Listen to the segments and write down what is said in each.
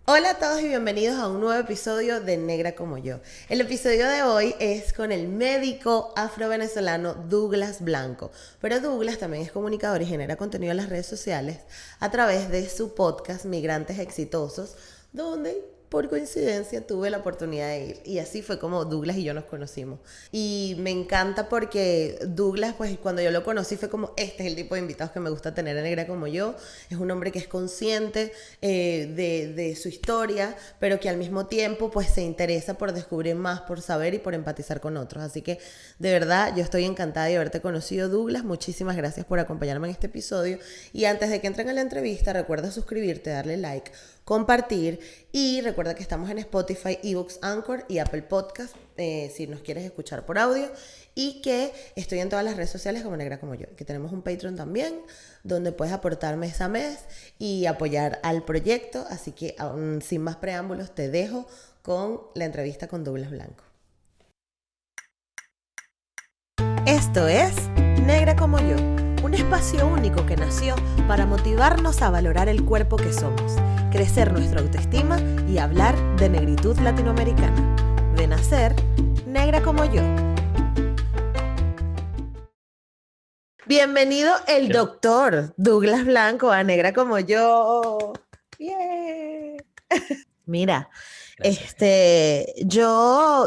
Hola a todos y bienvenidos a un nuevo episodio de Negra como yo. El episodio de hoy es con el médico afro-venezolano Douglas Blanco. Pero Douglas también es comunicador y genera contenido en las redes sociales a través de su podcast Migrantes Exitosos, donde por coincidencia tuve la oportunidad de ir. Y así fue como Douglas y yo nos conocimos. Y me encanta porque Douglas, pues cuando yo lo conocí fue como, este es el tipo de invitados que me gusta tener en Negra como yo. Es un hombre que es consciente de su historia, pero que al mismo tiempo pues se interesa por descubrir más, por saber y por empatizar con otros. Así que de verdad yo estoy encantada de haberte conocido, Douglas. Muchísimas gracias por acompañarme en este episodio. Y antes de que entren a la entrevista, recuerda suscribirte, darle like, compartir y recuerda que estamos en Spotify, eBooks, Anchor y Apple Podcast si nos quieres escuchar por audio, y que estoy en todas las redes sociales como Negra como yo, que tenemos un Patreon también donde puedes aportar mes a mes y apoyar al proyecto. Así que sin más preámbulos te dejo con la entrevista con Douglas Blanco. Esto es Negra como yo, un espacio único que nació para motivarnos a valorar el cuerpo que somos, crecer nuestra autoestima y hablar de negritud latinoamericana. De nacer, negra como yo. Bienvenido el Gra- doctor Douglas Blanco a Negra como yo. Yeah. Mira, Gracias.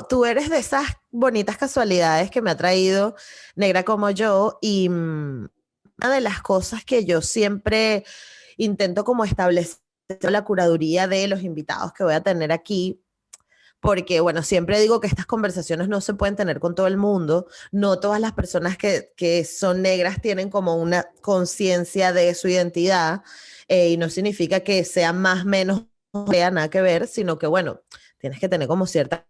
tú eres de esas bonitas casualidades que me ha traído Negra como yo, y una de las cosas que yo siempre intento como establecer la curaduría de los invitados que voy a tener aquí, porque bueno, siempre digo que estas conversaciones no se pueden tener con todo el mundo, no todas las personas que son negras tienen como una conciencia de su identidad, y no significa que sea más, menos, no tenga nada que ver, sino que bueno, tienes que tener como cierta,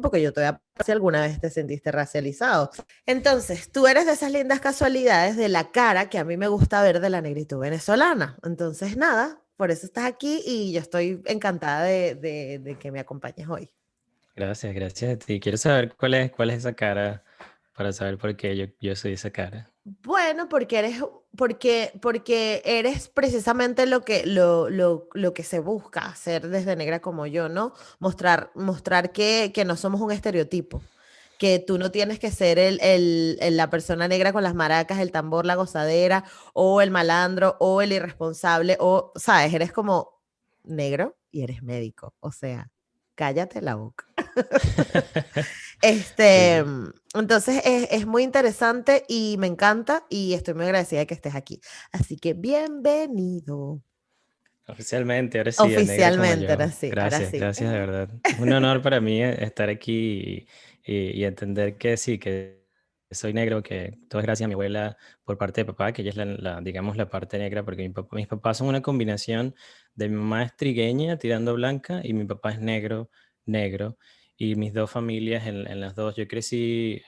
porque yo te voy a si alguna vez te sentiste racializado. Entonces, tú eres de esas lindas casualidades de la cara que a mí me gusta ver de la negritud venezolana. Entonces, nada, por eso estás aquí y yo estoy encantada de que me acompañes hoy. Gracias a ti. Quiero saber cuál es esa cara para saber por qué yo soy esa cara. Bueno, porque eres precisamente lo que se busca hacer desde Negra como yo, ¿no? Mostrar que no somos un estereotipo, que tú no tienes que ser la persona negra con las maracas, el tambor, la gozadera, o el malandro, o el irresponsable, o, ¿sabes? Eres como negro y eres médico, o sea, cállate la boca. Sí. Entonces es muy interesante y me encanta y estoy muy agradecida de que estés aquí. Así que bienvenido. Oficialmente, ahora sí, a negra como Oficialmente, yo. ahora sí, ahora Gracias, sí. gracias de verdad. Es un honor para mí estar aquí y entender que sí, que soy negro, que todo es gracias a mi abuela por parte de papá, que ella es digamos, la parte negra, porque mis papás son una combinación de mi mamá es trigueña, tirando blanca, y mi papá es negro, negro. Y mis dos familias, en las dos, yo crecí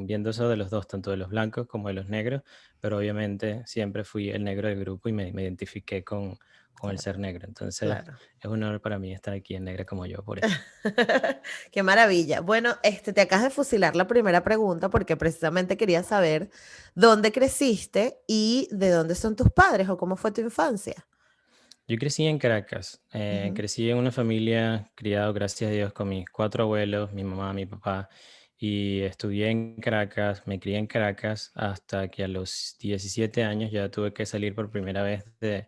viendo eso de los dos, tanto de los blancos como de los negros, pero obviamente siempre fui el negro del grupo y me identifiqué con el ser Claro, negro. Entonces, claro. es un honor para mí estar aquí en Negra como yo, por eso. Qué maravilla. Bueno, te acabas de fusilar la primera pregunta porque precisamente quería saber dónde creciste y de dónde son tus padres o cómo fue tu infancia. Yo crecí en Caracas, Ujú. crecí en una familia criado, gracias a Dios, con mis cuatro abuelos, mi mamá, mi papá, y estudié en Caracas, me crié en Caracas hasta que a los 17 años ya tuve que salir por primera vez de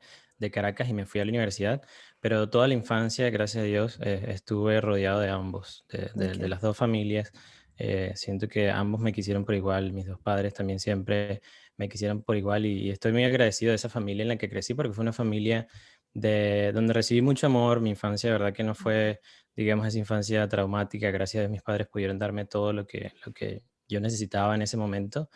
Caracas y me fui a la universidad, pero toda la infancia, gracias a Dios, estuve rodeado de ambos, de Ok. las dos familias. Siento que ambos me quisieron por igual, mis dos padres también siempre me quisieron por igual y estoy muy agradecido de esa familia en la que crecí porque fue una familia de donde recibí mucho amor. Mi infancia, de verdad que no fue, digamos, esa infancia traumática. Gracias a Dios, mis padres pudieron darme todo lo que yo necesitaba en ese momento.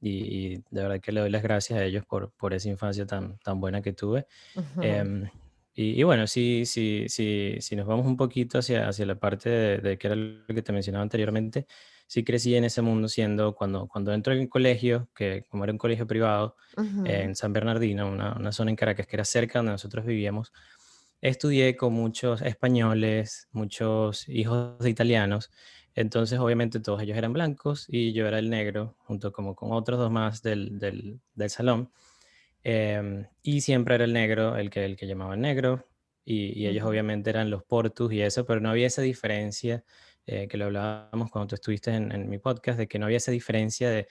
Y de verdad que le doy las gracias a ellos por esa infancia tan buena que tuve. Ujú. Em, y bueno, si nos vamos un poquito hacia la parte de que era lo que te mencionaba anteriormente, sí crecí en ese mundo siendo, cuando entro en el colegio, que como era un colegio privado, Ujú. en San Bernardino, una zona en Caracas que era cerca donde nosotros vivíamos, estudié con muchos españoles, muchos hijos de italianos, entonces obviamente todos ellos eran blancos y yo era el negro, junto como con otros dos más del salón. Y siempre era el negro el que llamaban negro. y ellos obviamente eran los Portus y eso, pero no había esa diferencia que lo hablábamos cuando tú estuviste en mi podcast, de que no había esa diferencia de,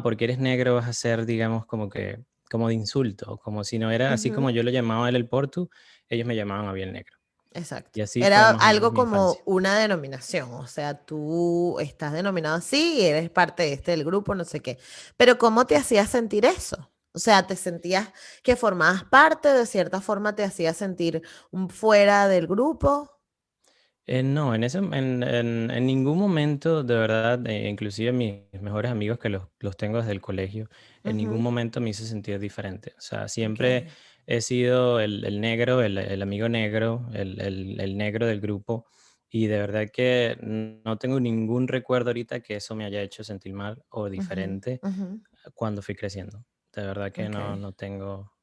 porque eres negro vas a ser, digamos, como que, como de insulto, como si no era así como Ujú. yo lo llamaba a él el Portu, ellos me llamaban a mí el negro. Exacto. Y así fue Era más o menos algo mi como infancia. una denominación, o sea, tú estás denominado así y eres parte de del grupo, no sé qué. Pero ¿cómo te hacías sentir eso? O sea, ¿te sentías que formabas parte, de cierta forma te hacías sentir fuera del grupo? No, en ningún momento, de verdad, inclusive mis mejores amigos que los tengo desde el colegio, en ningún Ujú. momento me hice sentir diferente. O sea, Ok, siempre he sido el negro, el amigo negro, el negro del grupo, y de verdad que no tengo ningún recuerdo ahorita que eso me haya hecho sentir mal o ujú, diferente ujú, cuando fui creciendo. De verdad que ok. no tengo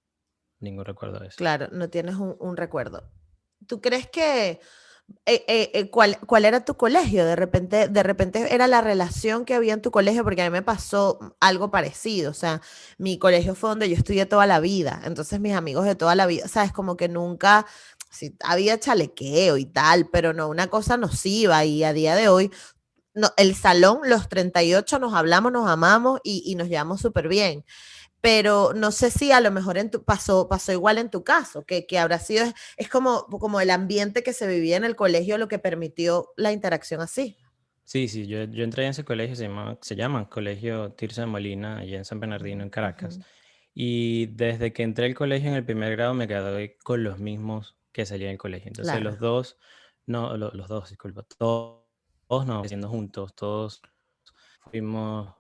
ningún recuerdo de eso. Claro, no tienes un recuerdo. ¿Tú crees que cuál era tu colegio? De repente era la relación que había en tu colegio, porque a mí me pasó algo parecido. O sea, mi colegio fue donde yo estudié toda la vida. Entonces, mis amigos de toda la vida, sabes, como que nunca, sí, había chalequeo y tal, pero no una cosa nociva. Y a día de hoy, no, el salón, los 38 nos hablamos, nos amamos y nos llevamos súper bien, pero no sé si a lo mejor pasó igual en tu caso, que habrá sido, es como el ambiente que se vivía en el colegio lo que permitió la interacción así. Sí, sí, yo entré en ese colegio, se llama Colegio Tirso de Molina, allá en San Bernardino, Ujú, en Caracas. ujú. Y desde que entré al colegio en el primer grado me quedé con los mismos que salía del colegio. Entonces Claro, los dos, no, los dos, disculpa, todos nos haciendo juntos, todos fuimos,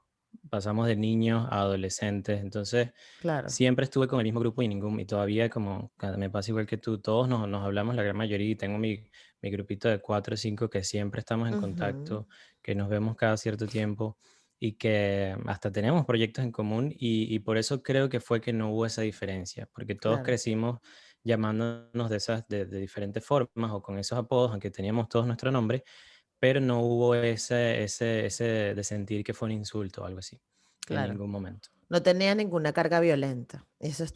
pasamos de niños a adolescentes. Entonces claro. siempre estuve con el mismo grupo y todavía como me pasa igual que tú, todos nos hablamos la gran mayoría y tengo mi grupito de 4 o 5 que siempre estamos en Ujú, contacto, que nos vemos cada cierto tiempo y que hasta tenemos proyectos en común y por eso creo que fue que no hubo esa diferencia, porque todos claro, crecimos llamándonos de diferentes formas o con esos apodos, aunque teníamos todos nuestro nombre, pero no hubo ese de sentir que fue un insulto o algo así, en claro. ningún momento. No tenía ninguna carga violenta.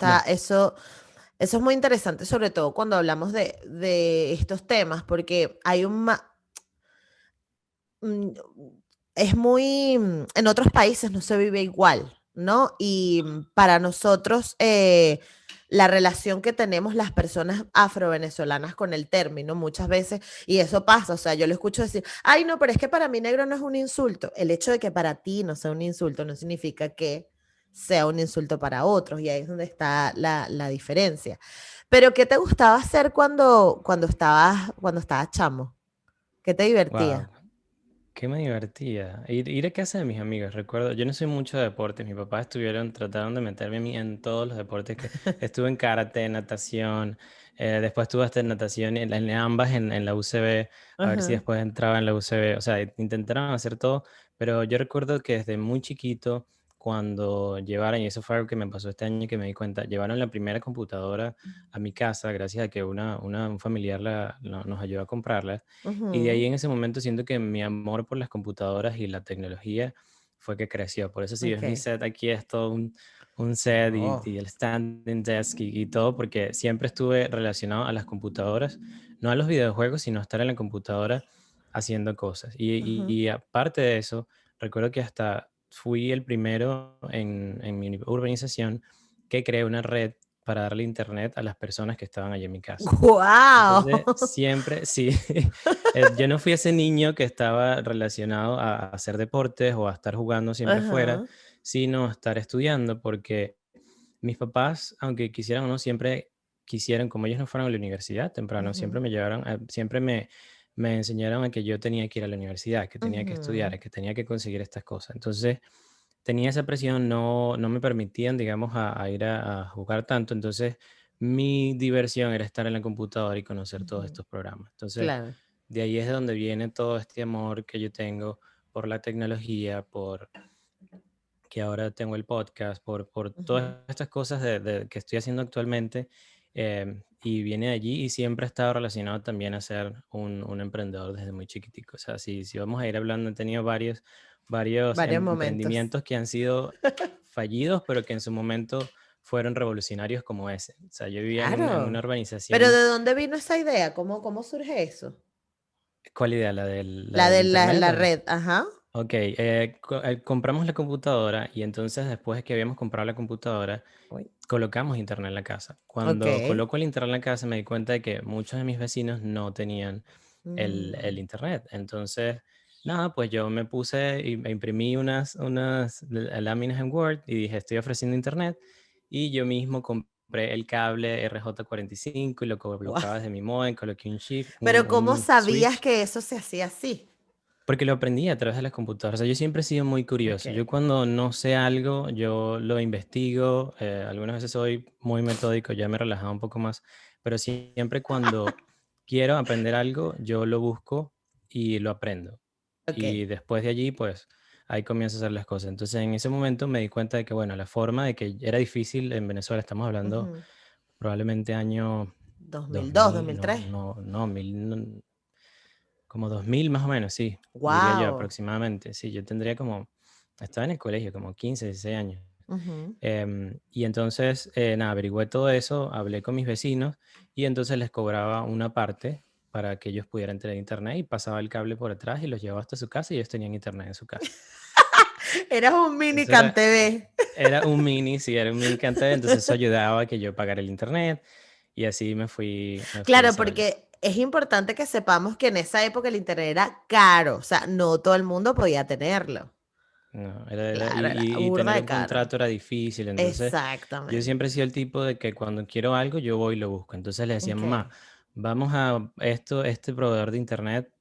No. Eso es muy interesante, sobre todo cuando hablamos de estos temas, porque hay mm, es muy, en otros países no se vive igual, ¿no? Y para nosotros, la relación que tenemos las personas afrovenezolanas con el término muchas veces, y eso pasa, o sea, yo lo escucho decir, ay, no, pero es que para mí negro no es un insulto. El hecho de que para ti no sea un insulto no significa que sea un insulto para otros, y ahí es donde está la diferencia. Pero, ¿qué te gustaba hacer cuando estabas chamo? ¿Qué te Wow, divertía? qué me divertía. Ir a casa de mis amigos, recuerdo, yo no soy mucho de deportes, mis papás trataron de meterme a mí en todos los deportes que estuve en karate, natación, después estuve hasta en natación en ambas en la UCB, a ver si Ajá. después entraba en la UCB, o sea, intentaron hacer todo, pero yo recuerdo que desde muy chiquito, cuando llevaron, y eso fue algo que me pasó este año que me di cuenta, llevaron la primera computadora a mi casa gracias a que un familiar nos ayudó a comprarla. Y de ahí Ujú, en ese momento siento que mi amor por las computadoras y la tecnología fue que creció. Por eso si ves mi okey. set aquí es todo un set Oh, y el standing desk y todo, porque siempre estuve relacionado a las computadoras, no a los videojuegos, sino a estar en la computadora haciendo cosas. ujú. Y aparte de eso, recuerdo que hasta fui el primero en mi urbanización que creé una red para darle internet a las personas que estaban allí en mi casa. ¡Guau! Entonces, siempre, sí, yo no fui ese niño que estaba relacionado a hacer deportes o a estar jugando siempre afuera, Ajá. sino a estar estudiando, porque mis papás, aunque quisieran o no, siempre quisieron, como ellos no fueron a la universidad temprano, Ujú, siempre me enseñaron a que yo tenía que ir a la universidad, que tenía que ujú, estudiar, que tenía que conseguir estas cosas. Entonces, tenía esa presión, no me permitían, digamos, a ir a jugar tanto. Entonces, mi diversión era estar en la computadora y conocer todos ujú. estos programas. Entonces, Claro. de ahí es de donde viene todo este amor que yo tengo por la tecnología, por que ahora tengo el podcast, por Ujú. todas estas cosas que estoy haciendo actualmente. Y viene de allí y siempre ha estado relacionado también a ser un emprendedor desde muy chiquitico. O sea, si vamos a ir hablando, he tenido varios Varios momentos. emprendimientos que han sido fallidos, pero que en su momento fueron revolucionarios como ese. O sea, yo vivía en una Claro. Pero urbanización. ¿de dónde vino esa idea? ¿Cómo surge eso? ¿Cuál idea? La La del de internet? la red, ajá. Ok, compramos la computadora y entonces después de que habíamos comprado la computadora, Uy, colocamos internet en la casa. ok. Cuando coloco el internet en la casa me di cuenta de que muchos de mis vecinos no tenían el Mm, internet. Entonces, nada, pues yo me puse y me imprimí unas láminas en Word y dije, estoy ofreciendo internet. Y yo mismo compré el cable RJ45 y lo guau. colocaba desde mi modem, coloqué un chip, Pero ¿cómo un sabías switch. que eso se hacía así? Porque lo aprendí a través de las computadoras. O sea, yo siempre he sido muy curioso. Ok. Yo cuando no sé algo, yo lo investigo. Algunas veces soy muy metódico, ya me he relajado un poco más. Pero siempre cuando quiero aprender algo, yo lo busco y lo aprendo. Ok. Y después de allí, pues ahí comienzo a hacer las cosas. Entonces, en ese momento me di cuenta de que, bueno, la forma de que era difícil en Venezuela, estamos hablando Ujú. probablemente año 2002, 2000, no, 2003. no, no, 1000, como 2000 más o menos, sí, diría yo Wow. aproximadamente. Sí, yo tendría como, estaba en el colegio, como 15 16 años. Y entonces, nada, averigüé todo eso, hablé con mis vecinos y entonces les cobraba una parte para que ellos pudieran tener internet y pasaba el cable por atrás y los llevaba hasta su casa y ellos tenían internet en su casa. Eras un mini Eso era, CanTV. era un mini, sí, era un mini cantante, entonces eso ayudaba a que yo pagara el internet y así me fui Claro, desarrollando. porque es importante que sepamos que en esa época el internet era caro, o sea, no todo el mundo podía tenerlo. No, Claro, era y burda tener de un caro. contrato era difícil, entonces yo Exactamente. siempre he sido el tipo de que cuando quiero algo yo voy y lo busco. Entonces le decía, Ok, mamá, vamos a este proveedor de internet.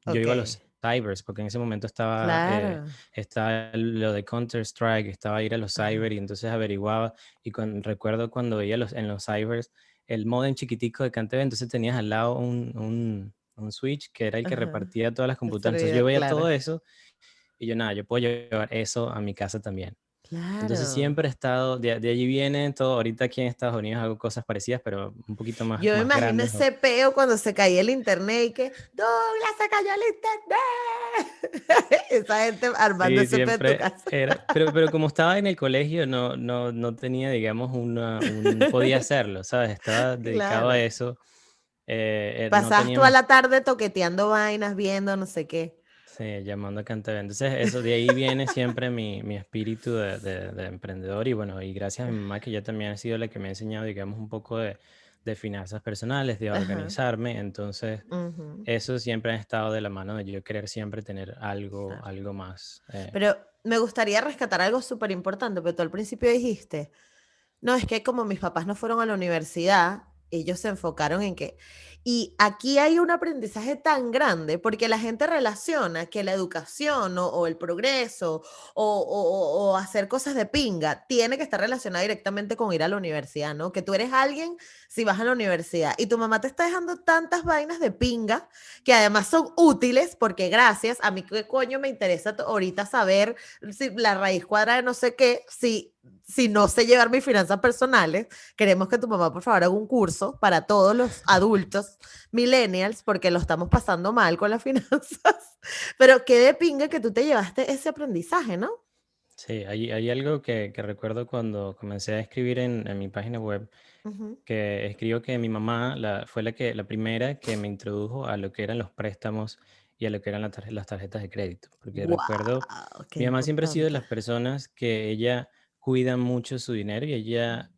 Yo ok. iba a los cybers, porque en ese momento Claro. estaba lo de Counter-Strike, estaba a ir a los cyber Ajá, y entonces averiguaba. Y recuerdo cuando veía en los cybers el modem chiquitico de CanTV, entonces tenías al lado un switch que era el que ajá. repartía todas las El computadoras. Entonces yo servidor, veía todo claro. eso y yo, nada, yo puedo llevar eso a mi casa también. Entonces Claro. siempre he estado, de allí viene todo. Ahorita aquí en Estados Unidos hago cosas parecidas, pero un poquito más, Yo me más imagino grandes. ese peo cuando se caía el internet y que, Douglas, se cayó el internet. Esa gente armando Sí, ese peo en tu siempre casa. era, pero como estaba en el colegio, no tenía, digamos, podía hacerlo, ¿sabes? Estaba dedicado a Claro. eso, no Pasabas toda teníamos. la tarde toqueteando vainas, viendo no sé qué. Sí, llamando a Canteve. Entonces, eso de ahí viene siempre mi espíritu de emprendedor. Y bueno, y gracias a mi mamá, que ella también ha sido la que me ha enseñado, digamos, un poco de finanzas personales, de Ajá. organizarme. Entonces, Ujú. eso siempre ha estado de la mano de yo querer siempre tener Claro. algo más. Pero me gustaría rescatar algo súper importante, porque tú al principio dijiste, no, es que como mis papás no fueron a la universidad, ellos se enfocaron en que... Y aquí hay un aprendizaje tan grande porque la gente relaciona que la educación o el progreso o hacer cosas de pinga tiene que estar relacionada directamente con ir a la universidad, ¿no? Que tú eres alguien si vas a la universidad y tu mamá te está dejando tantas vainas de pinga que además son útiles porque gracias a mí qué coño me interesa ahorita saber si la raíz cuadrada de no sé qué, si no sé llevar mis finanzas personales, queremos que tu mamá, por favor, haga un curso para todos los adultos millennials, porque lo estamos pasando mal con las finanzas. Pero qué de pinga que tú te llevaste ese aprendizaje, ¿no? Sí, hay algo que recuerdo cuando comencé a escribir en mi página web, Ujú. que escribo que mi mamá fue la primera que me introdujo a lo que eran los préstamos y a lo que eran las tarjetas de crédito. Porque recuerdo, ¡Wow! ¡Qué mi mamá siempre ha sido de importante! las personas que ella cuida mucho su dinero y ella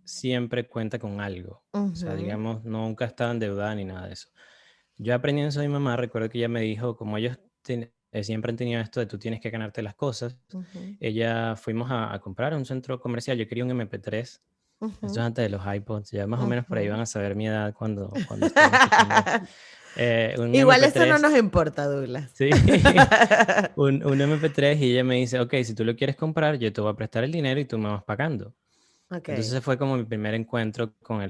siempre cuenta con algo. O sea, Ujú, digamos, nunca estaba endeudada ni nada de eso. Yo aprendiendo eso de mi mamá, recuerdo que ella me dijo, como ellos siempre han tenido esto de tú tienes que ganarte las cosas, ujú, ella fuimos a comprar a un centro comercial, yo quería un MP3. Esto es ujú, antes de los iPods, ya más o menos por ahí van ujú. a saber mi edad cuando estén escuchando esto. Un Igual eso no MP3, nos importa, Douglas. sí, un MP3 y ella me dice, ok, si tú lo quieres comprar, yo te voy a prestar el dinero y tú me vas pagando. Ok. Entonces ese fue como mi primer encuentro con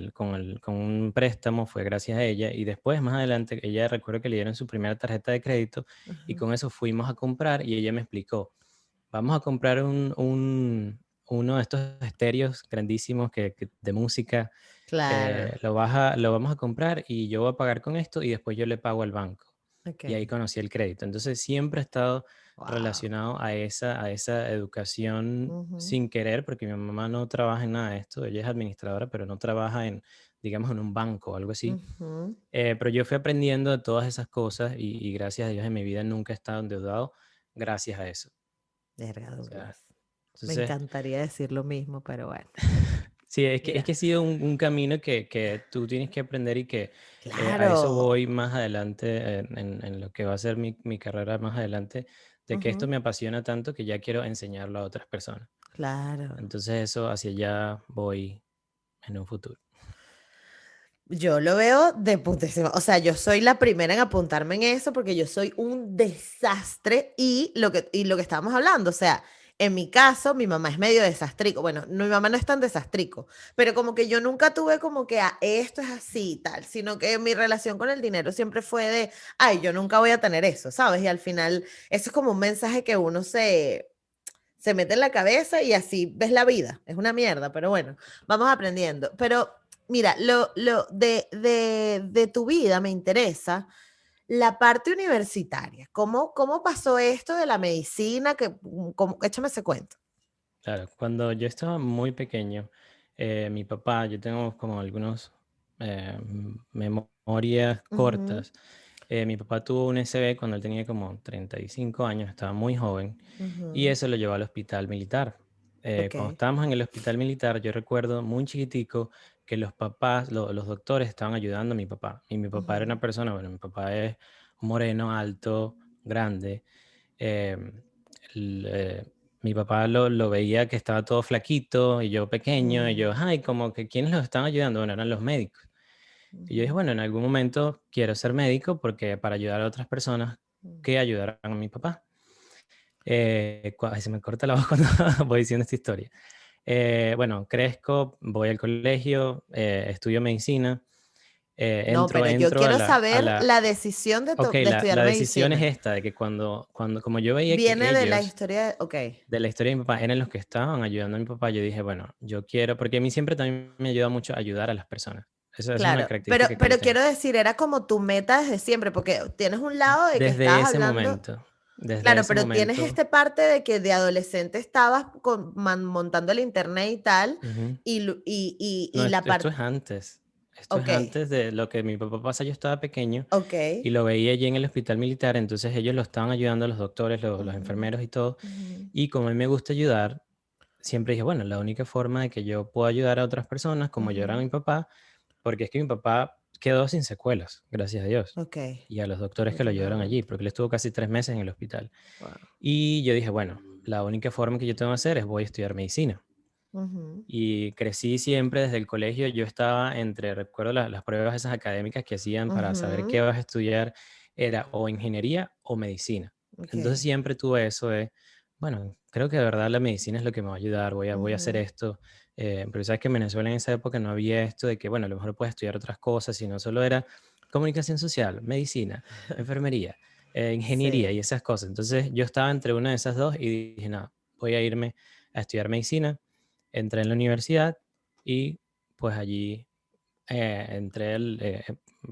un préstamo, fue gracias a ella. Y después, más adelante, ella recuerdo que le dieron su primera tarjeta de crédito y Ujú. con eso fuimos a comprar y ella me explicó, vamos a comprar uno de estos estéreos grandísimos de música, Claro. lo vamos a comprar y yo voy a pagar con esto y después yo le pago al banco. Y ahí Ok. conocí el crédito. Entonces siempre he estado Wow. relacionado a esa educación Ujú, sin querer, porque mi mamá no trabaja en nada de esto, ella es administradora, pero no trabaja en, digamos, en un banco o algo así. ujú. Pero yo fui aprendiendo de todas esas cosas y gracias a Dios en mi vida nunca he estado endeudado gracias a eso. Verga, O sea, Douglas. Me entonces, encantaría decir lo mismo, pero bueno, sí, es mira. que ha sido un camino que tú tienes que aprender y que a eso Claro. voy más adelante en lo que va a ser mi carrera más adelante, de que esto Ujú, me apasiona tanto que ya quiero enseñarlo a otras personas. claro. Entonces eso hacia allá voy en un futuro. Yo lo veo de putísima. O sea, yo soy la primera en apuntarme en eso porque yo soy un desastre y lo que estábamos hablando, o sea, en mi caso, mi mamá es medio desastrico. Bueno, no, mi mamá no es tan desastrico, pero como que yo nunca tuve como que esto es así y tal, sino que mi relación con el dinero siempre fue de, ay, yo nunca voy a tener eso, ¿sabes? Y al final, eso es como un mensaje que uno se mete en la cabeza y así ves la vida. Es una mierda, pero bueno, vamos aprendiendo. Pero mira, de tu vida me interesa la parte universitaria. ¿Cómo pasó esto de la medicina? Échame ese cuento. Claro, cuando yo estaba muy pequeño, mi papá, yo tengo como algunos memorias Ujú, cortas. Mi papá tuvo un SB cuando él tenía como 35 años, estaba muy joven, y ujú, eso lo llevó al hospital militar. ok. Cuando estábamos en el hospital militar, yo recuerdo muy chiquitico que los papás, los doctores estaban ayudando a mi papá. Y mi papá era Ujú, una persona, bueno, mi papá es moreno, alto, grande. em, el, eh, Mi papá lo veía que estaba todo flaquito y yo pequeño, y yo, mm, ay, como que ¿quiénes los estaban ayudando? Bueno, eran los médicos. Y yo dije, ujú, bueno, en algún momento quiero ser médico porque para ayudar a otras personas mm. que ayudaran a mi papá. Ay, se me corta la voz cuando voy diciendo esta historia. Bueno, crezco, voy al colegio, estudio medicina, No, pero yo entro quiero a saber la... la decisión Ok, de estudiar la decisión es medicina. esta, de que como yo veía que Viene de la ellos, historia ok. de la historia de mi papá, eran los que estaban ayudando a mi papá, yo dije, bueno, yo quiero, porque a mí siempre también me ayuda mucho ayudar a las personas. Eso es una Claro, característica que yo pero tengo. quiero decir, era como tu meta desde siempre, porque tienes un lado de que estabas hablando, Desde claro, ese pero tienes momento, esta parte de que de adolescente estabas montando el internet y tal, ujú. No, y la esto parte, es antes. Esto es ok, antes de lo que mi papá pasa. Yo estaba pequeño ok, y lo veía allí en el hospital militar, entonces ellos lo estaban ayudando, los doctores, los ujú, enfermeros y todo. ujú, Y como a mí me gusta ayudar, siempre dije, bueno, la única forma de que yo pueda ayudar a otras personas, como ayudar a ujú, mi papá, porque es que mi papá quedó sin secuelas, gracias a Dios. ok, Y a los doctores que lo ayudaron allí, afortunadamente, porque él estuvo casi 3 meses en el hospital. wow, Y yo dije, bueno, la única forma que yo tengo que hacer es voy a estudiar medicina. ujú, Y crecí siempre desde el colegio. Yo estaba entre, recuerdo las pruebas esas académicas que hacían para saber qué ujú, vas a estudiar, era o ingeniería o medicina. ok, Entonces siempre tuve eso de, bueno, creo que de verdad la medicina es lo que me va a ayudar, voy a hacer ujú, esto. Pero sabes que en Venezuela en esa época no había esto de que, bueno, a lo mejor puedes estudiar otras cosas, sino solo era comunicación social, medicina, enfermería, ingeniería y sí, esas cosas. Entonces yo estaba entre una de esas dos y dije, no, voy a irme a estudiar medicina. Entré en la universidad y pues allí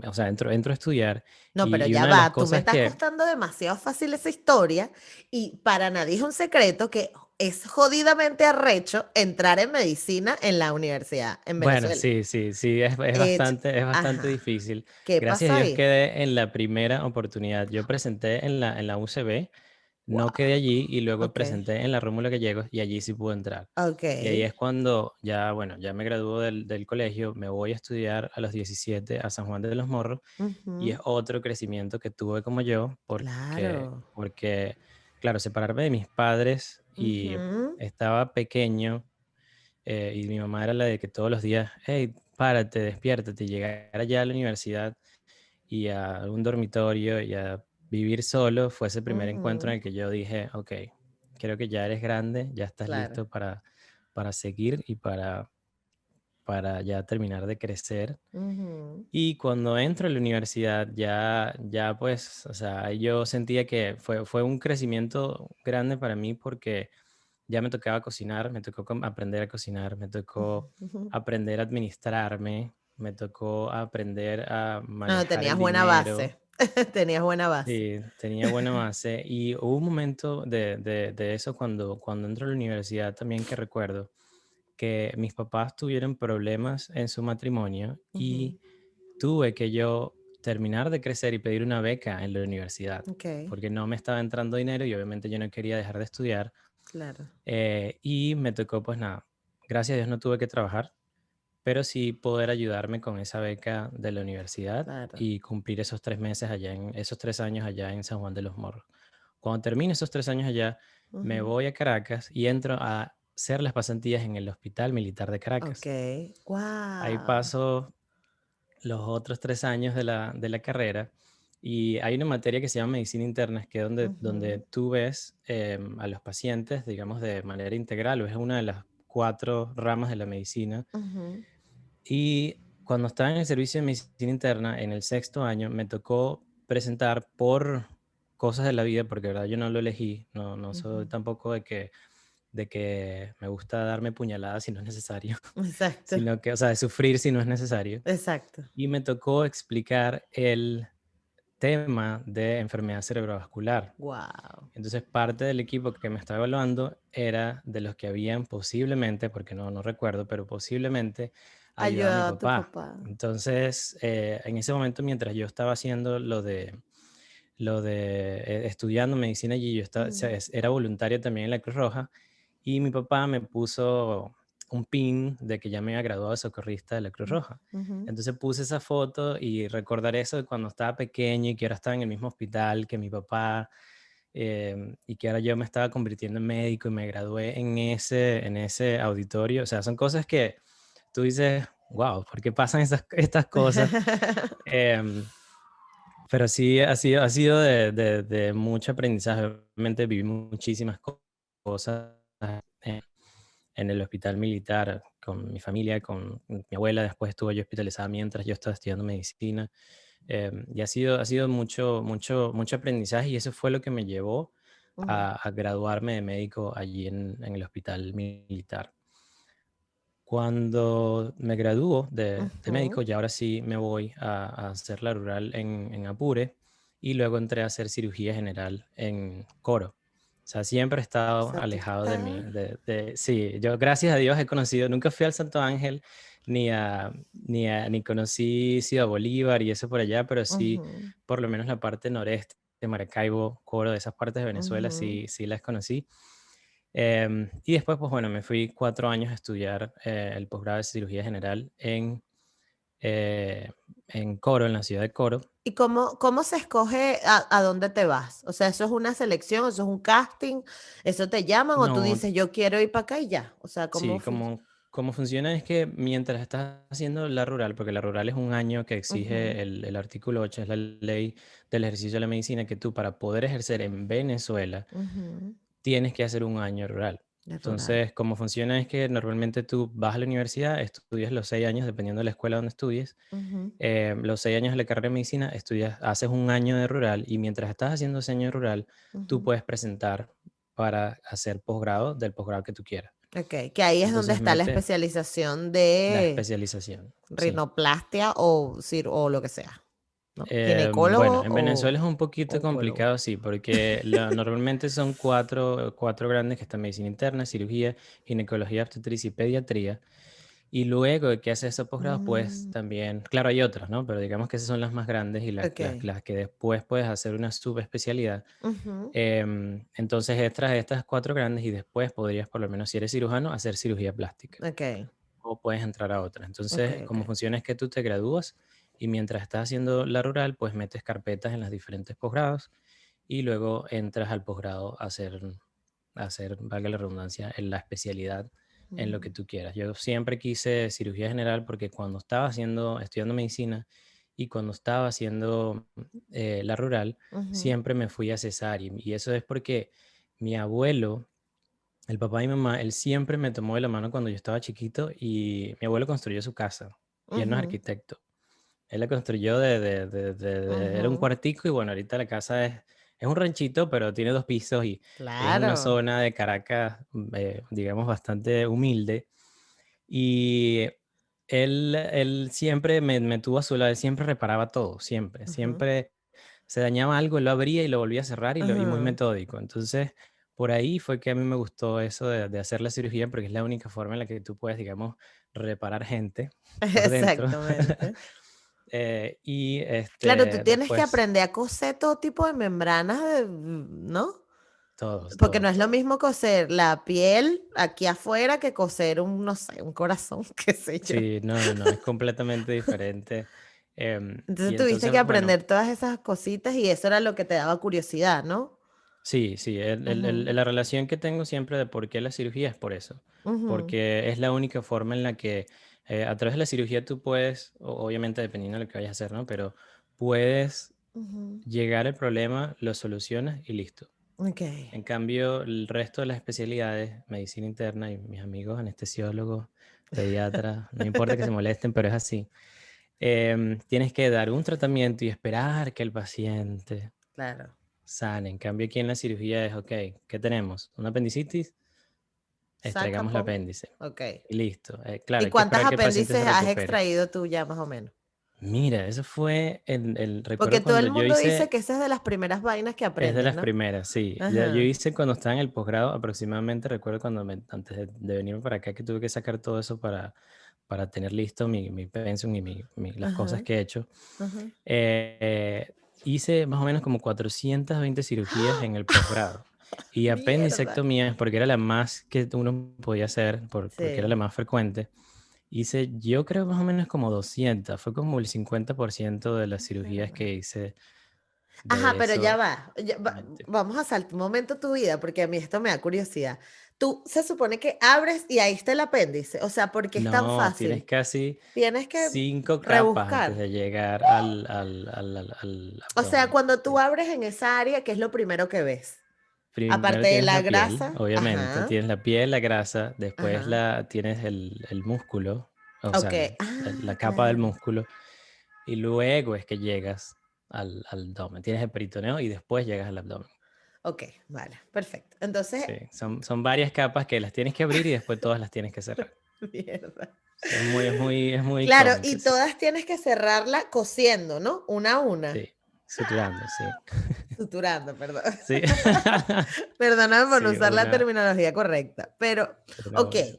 o sea, entro a estudiar no, pero y ya una de las va, tú me cosas estás que, contando demasiado fácil esa historia y para nadie es un secreto que es jodidamente arrecho entrar en medicina en la universidad en bueno, Venezuela. sí, sí, sí, Hecho, es bastante ajá, difícil. ¿qué Gracias a pasó Dios ahí? quedé en la primera oportunidad. Yo presenté en la UCB, no quedé Wow, allí y luego ok, presenté en la Rómulo Gallegos y allí sí pude entrar. ok, Y ahí es cuando ya, bueno, ya me graduó del colegio, me voy a estudiar a los 17 a San Juan de los Morros. Y es ujú, otro crecimiento que tuve como yo, claro, porque, claro, separarme de mis padres y ujú, estaba pequeño, y mi mamá era la de que todos los días, hey, párate, despiértate, y llegar allá a la universidad y a un dormitorio y a vivir solo, fue ese primer encuentro en ujú, el que yo dije, ok, creo que ya eres grande, ya estás claro, listo para seguir y para ya terminar de crecer. ujú, Y cuando entro a la universidad, ya pues, o sea, ahí yo sentía que fue un crecimiento grande para mí porque ya me tocaba cocinar, me tocó aprender a cocinar, me tocó ujú. aprender a administrarme, me tocó aprender a No, manejar tenías el buena dinero. base. Tenías buena base. Sí, tenía buena base y hubo un momento de eso cuando entro a la universidad también que recuerdo que mis papás tuvieron problemas en su matrimonio Ujú. y tuve que yo terminar de crecer y pedir una beca en la universidad, Okey, porque no me estaba entrando dinero y obviamente yo no quería dejar de estudiar. claro, Y me tocó, pues nada, gracias a Dios no tuve que trabajar, pero sí poder ayudarme con esa beca de la universidad claro. y cumplir esos 3 meses allá esos 3 años allá en San Juan de los Morros. Cuando termine esos 3 años allá, me Ujú. voy a Caracas y entro a hacer las pasantías en el Hospital Militar de Caracas. Okey. Ahí Guau. paso los otros 3 años de la carrera y hay una materia que se llama medicina interna, que es donde Ujú, tú ves a los pacientes, digamos, de manera integral, es una de las 4 ramas de la medicina. ujú. Y cuando estaba en el servicio de medicina interna, en el sexto año, me tocó presentar por cosas de la vida, porque de verdad yo no lo elegí, no soy Ujú. tampoco de que me gusta darme puñaladas si no es necesario, Exacto, sino que, o sea, de sufrir si no es necesario. exacto. Y me tocó explicar el tema de enfermedad cerebrovascular. Guau. Entonces, parte del equipo que me estaba evaluando era de los que habían posiblemente, porque no recuerdo, pero posiblemente ayudado a mi Ayudaba a tu papá. papá. Entonces, en ese momento, mientras yo estaba haciendo estudiando medicina allí, yo estaba, o sea, Mm, era voluntario también en la Cruz Roja y mi papá me puso un pin de que ya me había graduado de socorrista de la Cruz mm, Roja. ujú. Entonces puse esa foto y recordar eso de cuando estaba pequeño y que ahora estaba en el mismo hospital que mi papá, y que ahora yo me estaba convirtiendo en médico y me gradué en ese auditorio. O sea, son cosas que tú dices, wow, ¿por qué pasan estas cosas? Em, pero sí ha sido de mucho aprendizaje. Obviamente viví muchísimas cosas en en el hospital militar con mi familia, con mi abuela. Después estuve yo hospitalizada mientras yo estaba estudiando medicina. Y ha sido mucho aprendizaje y eso fue lo que me llevó Ujú, a graduarme de médico allí en el hospital militar. Cuando me gradúo de médico, ujú. ya ahora sí me voy a hacer la rural en Apure y luego entré a hacer cirugía general en Coro. O sea, siempre he O estado sea, tú alejado de estás mí. Sí, yo gracias a Dios he conocido, nunca fui al Santo Ángel, ni conocí Ciudad Bolívar y eso por allá, pero sí, ujú, por lo menos la parte noreste de Maracaibo, Coro, de esas partes de Venezuela, ujú. sí las conocí. Y después, pues bueno, me fui 4 años a estudiar el posgrado de cirugía general en Coro, en la ciudad de Coro. ¿Y cómo se escoge a dónde te vas? O sea, ¿eso es una selección, eso es un casting, eso te llaman o tú No, dices: "Yo quiero ir para acá", y ya? O sea, ¿cómo sí, funciona? como funciona es que mientras estás haciendo la rural, porque la rural es un año que Ujú, exige el artículo 8, es la ley del ejercicio de la medicina, que tú para poder ejercer en Venezuela ujú. tienes que hacer un año rural. Es rural. Entonces, como funciona es que normalmente tú vas a la universidad, estudias los 6 años, dependiendo de la escuela donde estudies. Ujú, Los 6 años de la carrera de medicina, haces un año de rural y mientras estás haciendo ese año de rural, tú ujú. puedes presentar para hacer posgrado del posgrado que tú quieras. Okey, que ahí es donde Entonces está la metes especialización la de especialización, sí. rinoplastia o lo que sea, ¿no? Bueno, ¿Ginecólogo en o Venezuela es un poquito oncólogo? complicado, sí, porque normalmente son cuatro grandes que están medicina interna, cirugía, ginecología, obstetricia y pediatría. Y luego de que haces esos posgrados, pues Mm, también, claro, hay otras, ¿no? Pero digamos que esas son las más grandes y okey. las que después puedes hacer una subespecialidad. Ujú. Entonces, extras estas 4 grandes y después podrías, por lo menos si eres cirujano, hacer cirugía plástica Okey, o puedes entrar a otras. Entonces, okey, como okey. funciona es que tú te gradúas y mientras estás haciendo la rural, pues metes carpetas en los diferentes posgrados y luego entras al posgrado a hacer, valga la redundancia, en la especialidad en lo que Mm, tú quieras. Yo siempre quise cirugía general porque cuando estaba estudiando medicina y cuando estaba haciendo la rural, ujú, siempre me fui a cesárea. Y eso es porque mi abuelo, el papá de mi mamá, él siempre me tomó de la mano cuando yo estaba chiquito y mi abuelo construyó su casa y él no es ujú, arquitecto. Él la construyó era un ujú. cuartico y bueno, ahorita la casa es un ranchito, pero tiene 2 pisos y es en una Claro. zona de Caracas, digamos, bastante humilde. Y él siempre me tuvo a su lado, él siempre reparaba todo, siempre, Ujú. siempre. se dañaba algo, lo abría y lo volvía a cerrar y muy Ajá. metódico. Entonces, por ahí fue que a mí me gustó eso de hacer la cirugía, porque es la única forma en la que tú puedes, digamos, reparar gente por dentro. Exactamente. Y Claro, tú tienes que después, aprender a coser todo tipo de membranas, ¿no? todos, Porque no todos, es lo todos. mismo coser la piel aquí afuera que coser un, no sé, un corazón, qué sé yo. Sí, no, no, no, es completamente diferente. Entonces Y tuviste entonces, que bueno, aprender todas esas cositas y eso era lo que te daba curiosidad, ¿no? sí, sí, Ujú, la relación que tengo siempre de por qué la cirugía es por eso, ujú, porque es la única forma en la que a través de la cirugía tú puedes, obviamente dependiendo de lo que vayas a hacer, ¿no? Pero puedes ujú. llegar al problema, lo solucionas y listo. Ok. En cambio, el resto de las especialidades, medicina interna y mis amigos anestesiólogos, pediatras, no importa que se molesten, pero es así. Tienes que dar un tratamiento y esperar que el paciente Claro. sane. En cambio, aquí en la cirugía es, ok, ¿qué tenemos? ¿Un apendicitis? Saca, Extraigamos el pon. apéndice Ok. y listo. Claro, ¿Y hay que cuántas esperar que el paciente apéndices se has recupere. extraído tú ya más o menos? Mira, eso fue Porque recuerdo todo cuando el yo mundo dice hice, que esa es de las primeras vainas que es de aprendes, las ¿no? primeras, sí. Yo Ajá. hice cuando estaba en el posgrado, aproximadamente recuerdo cuando antes de venirme para acá, que tuve que sacar todo eso para tener listo mi pensum y las cosas Ajá. que he hecho. Ajá. Eh, Hice más o menos como 420 cirugías en el posgrado. Y Mierda. apendicectomías, porque era la más que uno podía hacer, porque era la Sí. más frecuente. Hice, yo creo más o menos como 200. Fue como el 50% de las cirugías Mierda. que hice Ajá, de pero ya eso. va. Vamos a saltar un momento tu vida, porque a mí esto me da curiosidad. Tú se supone que abres y ahí está el apéndice. O sea, ¿por qué es tan No, tienes fácil? casi Tienes que 5 capas antes rebuscar. de llegar al O sea, abdomen. cuando tú Sí. abres en esa área, ¿qué es lo primero que ves? Primero Aparte de tienes la la piel, grasa. obviamente, Ajá. tienes la piel, la grasa, después Ajá. tienes el músculo, o Ok. sea, Ah, la capa del claro. músculo, y luego es que llegas al abdomen. Tienes el peritoneo y después llegas al abdomen. Ok, vale, perfecto. Entonces, Sí, son varias capas que las tienes que abrir y después todas las tienes que cerrar. mierda. Sí, es muy Claro, común que y sí. todas tienes que cerrarla cosiendo, ¿no? Una a una. Sí, suturando, sí. Suturando, perdón. Sí. Perdóname por no Sí, usar la terminología correcta. Pero, una ok. buena.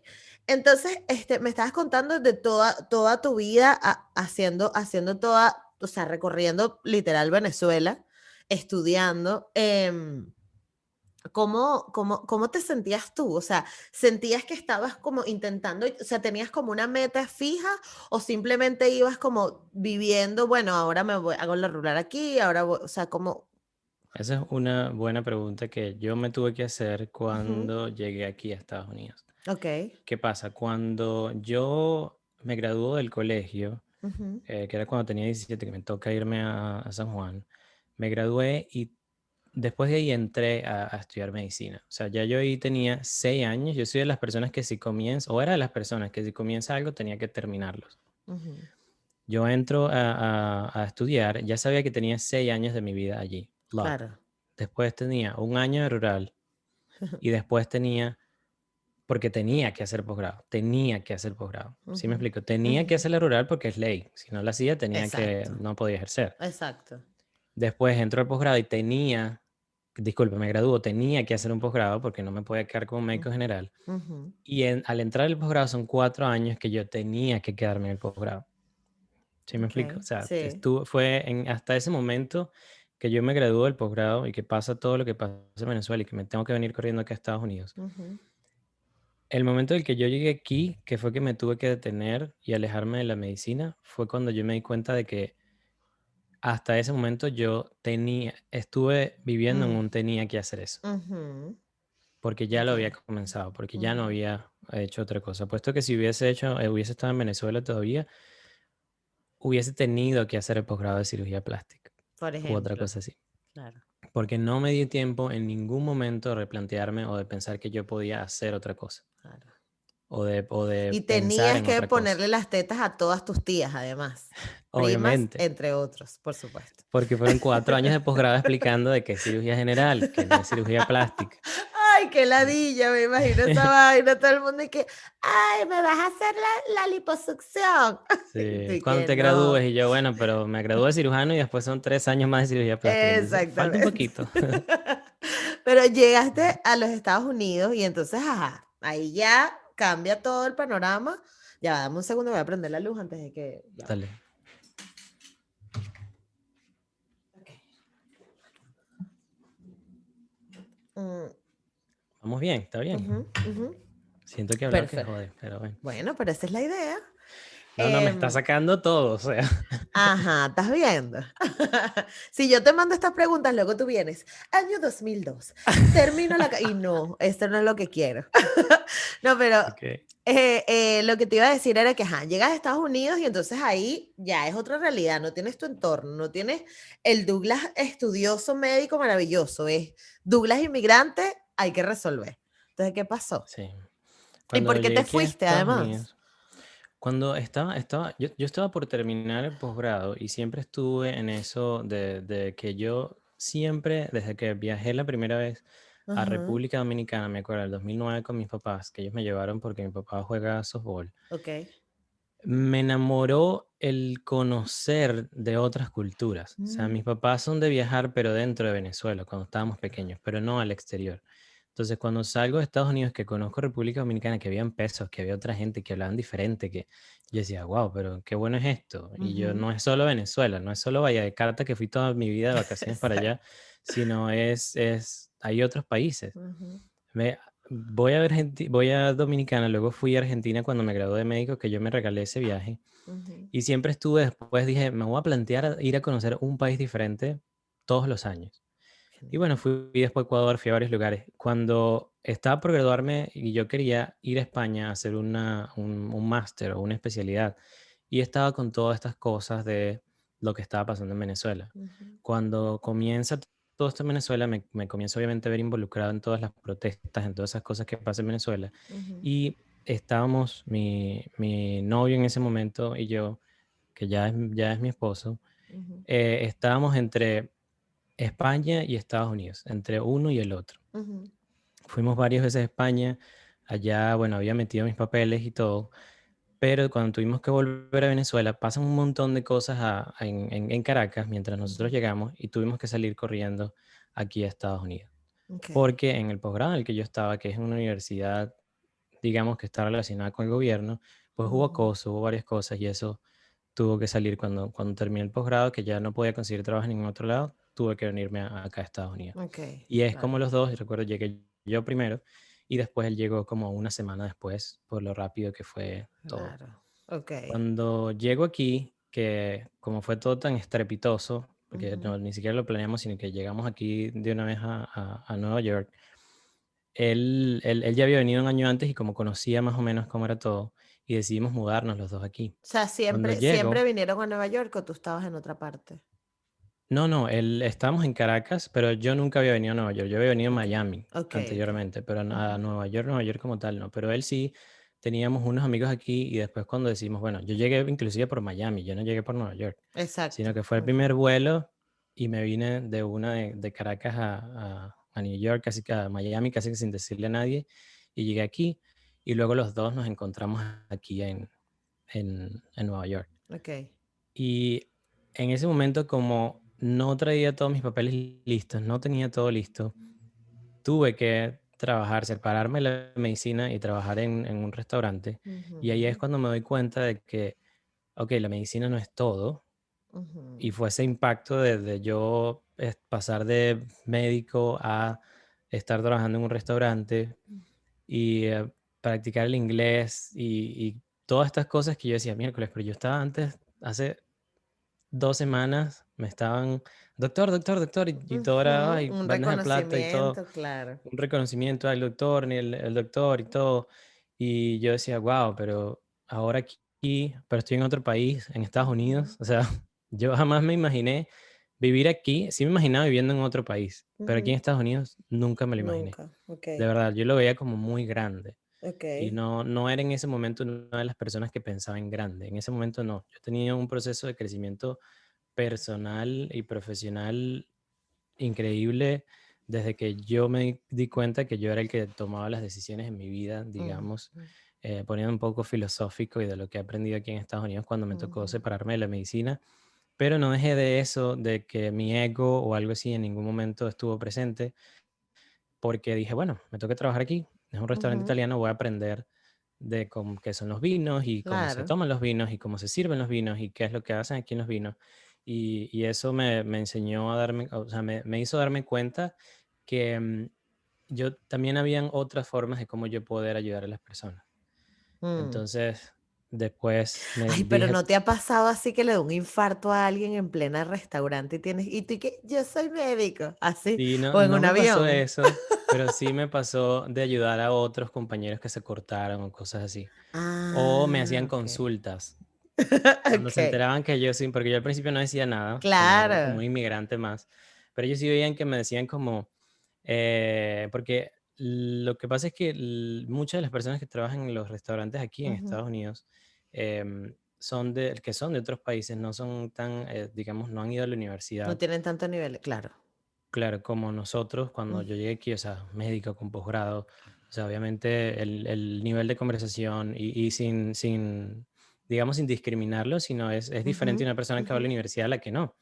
Entonces, me estabas contando de toda tu vida haciendo toda, o sea, recorriendo literal Venezuela, estudiando. ¿Cómo te sentías tú? O sea, ¿sentías que estabas como intentando, o sea, tenías como una meta fija o simplemente ibas como viviendo, bueno, ahora me voy, hago la rural aquí, ahora voy, o sea, como... Esa es una buena pregunta que yo me tuve que hacer Ujú, cuando llegué aquí a Estados Unidos. ok, ¿Qué pasa? Cuando yo me graduó del colegio, ujú, que era cuando tenía 17, que me toca irme a San Juan, me gradué y después de ahí entré a estudiar medicina. O sea, ya yo ahí tenía 6 años. Yo soy de las personas que si comienza, o era de las personas que si comienza algo tenía que terminarlos. ujú, Yo entro a estudiar, ya sabía que tenía 6 años de mi vida allí. Lock. claro. Después tenía un año de rural y después tenía, porque tenía que hacer posgrado. ¿Sí me Ujú, explico? Tenía que ujú, hacer la rural porque es ley. Si no la hacía, exacto, no podía ejercer. exacto. Después entro al posgrado y disculpe, me graduó, tenía que hacer un posgrado porque no me podía quedar como médico Ujú, general. ujú, Y al entrar al posgrado son 4 años que yo tenía que quedarme en el posgrado. ¿Sí me ok, explico? O sea, sí. fue hasta ese momento que yo me gradué del posgrado y que pasa todo lo que pasa en Venezuela y que me tengo que venir corriendo aquí a Estados Unidos. Ujú, El momento en el que yo llegué aquí, que fue que me tuve que detener y alejarme de la medicina, fue cuando yo me di cuenta de que hasta ese momento estuve viviendo en mm, un tenía que hacer eso, ujú, porque ya ok, lo había comenzado, porque ya no ujú, había hecho otra cosa. Puesto que si hubiese estado en Venezuela todavía, hubiese tenido que hacer el posgrado de cirugía plástica por u otra ejemplo, cosa así. claro. Porque no me dio tiempo en ningún momento de replantearme o de pensar que yo podía hacer otra cosa Claro. o de Y pensar tenías en que otra cosa. ponerle las tetas a todas tus tías, además. Primas, Obviamente, entre otros, por supuesto. porque fueron 4 años de posgrado explicando de qué es cirugía general, que no es cirugía plástica. Ay, qué ladilla, me imagino esa vaina, todo el mundo y que, ay, me vas a hacer la liposucción. Y tú Sí, y cuando que te no. gradúes y yo, bueno, pero me gradué de cirujano y después son 3 años más de cirugía plástica, entonces falta un Exactamente. poquito. Pero llegaste a los Estados Unidos y entonces, ajá, ahí ya cambia todo el panorama. Ya, dame un segundo, voy a prender la luz antes de que... Ya va. Dale, Ok. Mm, vamos bien, está bien. ujú, ujú. Siento que he hablado que Perfecto. jode, pero bueno. Bueno, pero esa es la idea. No, no, me está Em, sacando todo, o sea. Ajá, ¿estás viendo? Si yo te mando estas preguntas, luego tú vienes, año 2002, termino y no, esto no es lo que quiero. No, pero Ok. lo que te iba a decir era que, ajá, llegas a Estados Unidos y entonces ahí ya es otra realidad, no tienes tu entorno, no tienes el Douglas estudioso médico maravilloso, es Douglas inmigrante, hay que resolver. Entonces, ¿qué pasó? Sí. ¿Y por Cuando qué llegué te aquí a fuiste Estados además? Unidos, cuando yo estaba por terminar el posgrado y siempre estuve en eso de que yo siempre, desde que viajé la primera vez a Ajá, República Dominicana, me acuerdo, el 2009 con mis papás, que ellos me llevaron porque mi papá juega softball, ok. me enamoró el conocer de otras culturas. O sea, Mm, mis papás son de viajar, pero dentro de Venezuela, cuando estábamos pequeños, pero no al exterior. Entonces, cuando salgo de Estados Unidos, que conozco República Dominicana, que habían pesos, que había otra gente que hablaban diferente, que yo decía, wow, pero qué bueno es esto. Y yo ujú. no es solo Venezuela, no es solo Valledupar, que fui toda mi vida de vacaciones para allá, Exacto. sino hay otros países. Ujú, Me, voy a Dominicana, luego fui a Argentina cuando me gradué de médico, que yo me regalé ese viaje. ujú. Y siempre estuve después, dije, me voy a plantear ir a conocer un país diferente todos los años. Y Genial. bueno, fui después a Ecuador, fui a varios lugares. Cuando estaba por graduarme y yo quería ir a España a hacer un máster o una especialidad, y estaba con todas estas cosas de lo que estaba pasando en Venezuela. Ujú, Cuando comienza todo esto en Venezuela, me comienzo obviamente a ver involucrado en todas las protestas, en todas esas cosas que pasan en Venezuela. ujú, Y estábamos, mi novio en ese momento y yo, que ya es mi esposo, ujú, estábamos entre España y Estados Unidos, entre uno y el otro. ujú, Fuimos varias veces a España, allá, bueno, había metido mis papeles y todo, pero cuando tuvimos que volver a Venezuela, pasan un montón de cosas en Caracas mientras nosotros ujú. llegamos y tuvimos que salir corriendo aquí a Estados Unidos. Ok. Porque en el posgrado en el que yo estaba, que es una universidad, digamos que está relacionada con el gobierno, pues hubo Ujú, acoso, hubo varias cosas y eso tuvo que salir cuando terminé el posgrado, que ya no podía conseguir trabajo en ningún otro lado, tuve que venirme acá a Estados Unidos. ok, Y es como claro, los dos, y recuerdo, llegué yo primero y después él llegó como una semana después por lo rápido que fue todo. claro. Ok. Cuando llego aquí, que como fue todo tan estrepitoso, porque Ujú, no, ni siquiera lo planeamos, sino que llegamos aquí de una vez a Nueva York, él ya había venido un año antes y como conocía más o menos cómo era todo, y decidimos mudarnos los dos aquí. O sea, Cuando siempre llego, vinieron a Nueva York o tú estabas en otra parte. no, no, estábamos en Caracas, pero yo nunca había venido a Nueva York. Yo había venido a Ok, Miami ok, ok. anteriormente, pero a Ujú, Nueva York como tal no. Pero él sí, teníamos unos amigos aquí y después cuando decimos, bueno, yo llegué inclusive por Miami, yo no llegué por Nueva York, sino exacto. que fue el Ok. primer vuelo y me vine de una de Caracas a New York, casi que a Miami, casi que sin decirle a nadie, y llegué aquí y luego los dos nos encontramos aquí en Nueva York. Ok. Y en ese momento, como no traía todos mis papeles listos, no tenía todo listo, tuve que trabajar, separarme de la medicina y trabajar en un restaurante. Y ahí es Ujú, cuando me doy cuenta de que, ok, la medicina no es todo. Y ujú, fue ese impacto de yo pasar de médico a estar trabajando en un restaurante y practicar el inglés y todas estas cosas que yo decía, miércoles, pero yo estaba antes, hace 2 semanas me estaban: "Doctor, doctor, doctor", y todo era, ujú. ay, Un bandeja de plata y todo, reconocimiento, claro. un reconocimiento al doctor, ni el doctor y todo. Y yo decía: "Guau, pero ahora aquí, pero estoy en otro país, en Estados Ujú, Unidos". O sea, yo jamás me imaginé vivir aquí, sí me imaginaba viviendo en otro país, pero aquí en ujú. Estados Unidos nunca me lo imaginé. Nunca. Ok, De verdad, yo lo veía como muy grande. ok. Y no era en ese momento una de las personas que pensaba en grande. En ese momento no. Yo tenía un proceso de crecimiento personal y profesional increíble desde que yo me di cuenta que yo era el que tomaba las decisiones en mi vida, Mm, digamos, mm, poniendo un poco filosófico y de lo que he aprendido aquí en Estados Unidos cuando me tocó ujú, separarme de la medicina, pero no dejé de eso, de que mi ego o algo así en ningún momento estuvo presente, porque dije, bueno, me toca trabajar aquí, es un restaurante ujú, italiano, voy a aprender de cómo, qué son los vinos y cómo se claro. toman los vinos y cómo se sirven los vinos y qué es lo que hacen aquí en los vinos. Y eso me enseñó a darme, o sea, me hizo darme cuenta que yo también habían otras formas de cómo yo poder ayudar a las personas. Mm. Entonces, después me Ay, pero dije, ¿no te ha pasado así que le da un infarto a alguien en plena restaurante y tienes, y tú y que yo soy médico, así, sí, o en no un me pasó avión? eso, pero sí me pasó de ayudar a otros compañeros que se cortaron o cosas así. O me Ah, hacían okey. consultas. Cuando se Okey, enteraban que yo sí, porque yo al principio no decía nada, como era como un claro. inmigrante más, pero ellos sí veían que me decían como, porque lo que pasa es que muchas de las personas que trabajan en los restaurantes aquí en Ujú. Estados Unidos que son de otros países, no son tan, digamos, no han ido a la No universidad, tienen tanto nivel, claro. claro, como nosotros cuando Mm, yo llegué aquí, o sea, médico con posgrado, o sea, obviamente el nivel de conversación y digamos, sin discriminarlo, sino es diferente ujú, una persona que va a ujú. la universidad a la que no.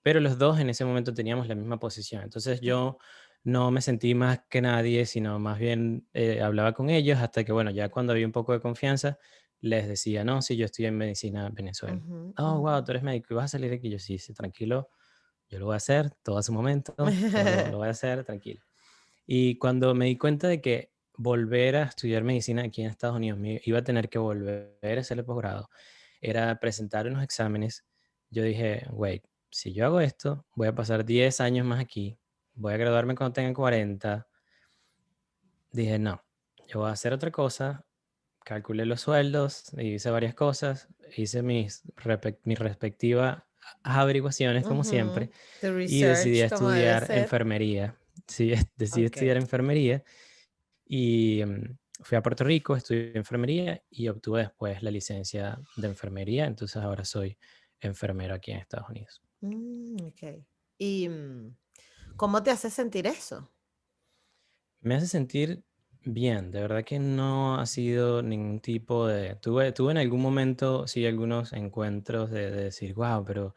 Pero los dos en ese momento teníamos la misma posición. Entonces Ah, yo no me sentí más que nadie, sino más bien hablaba con ellos hasta que, bueno, ya cuando había un poco de confianza, les decía, no, sí, yo estoy en medicina en Venezuela. ujú, Oh, ujú. wow, tú eres médico y vas a salir de aquí. Yo sí, sí, tranquilo, yo lo voy a hacer, todo a su momento, todo lo voy a hacer, tranquilo. Y cuando me di cuenta de que volver a estudiar medicina aquí en Estados Unidos, me iba a tener que volver a hacer el posgrado, era presentar unos exámenes, yo dije, wait, si yo hago esto, voy a pasar 10 años más aquí, voy a graduarme cuando tenga 40. Dije, no, yo voy a hacer otra cosa, calculé los sueldos, hice varias cosas, hice mis respectivas averiguaciones como Ujú. siempre Tu y decidí research como debe estudiar ser. enfermería. Sí, decidí estudiar Okey. enfermería y fui a Puerto Rico, estudié enfermería y obtuve después la licencia de enfermería. Entonces ahora soy enfermero aquí en Estados Unidos. Okey. Y, ¿cómo te hace sentir eso? Me hace sentir bien, de verdad que no ha sido ningún tipo de... Tuve en algún momento, sí, algunos encuentros de decir, wow, pero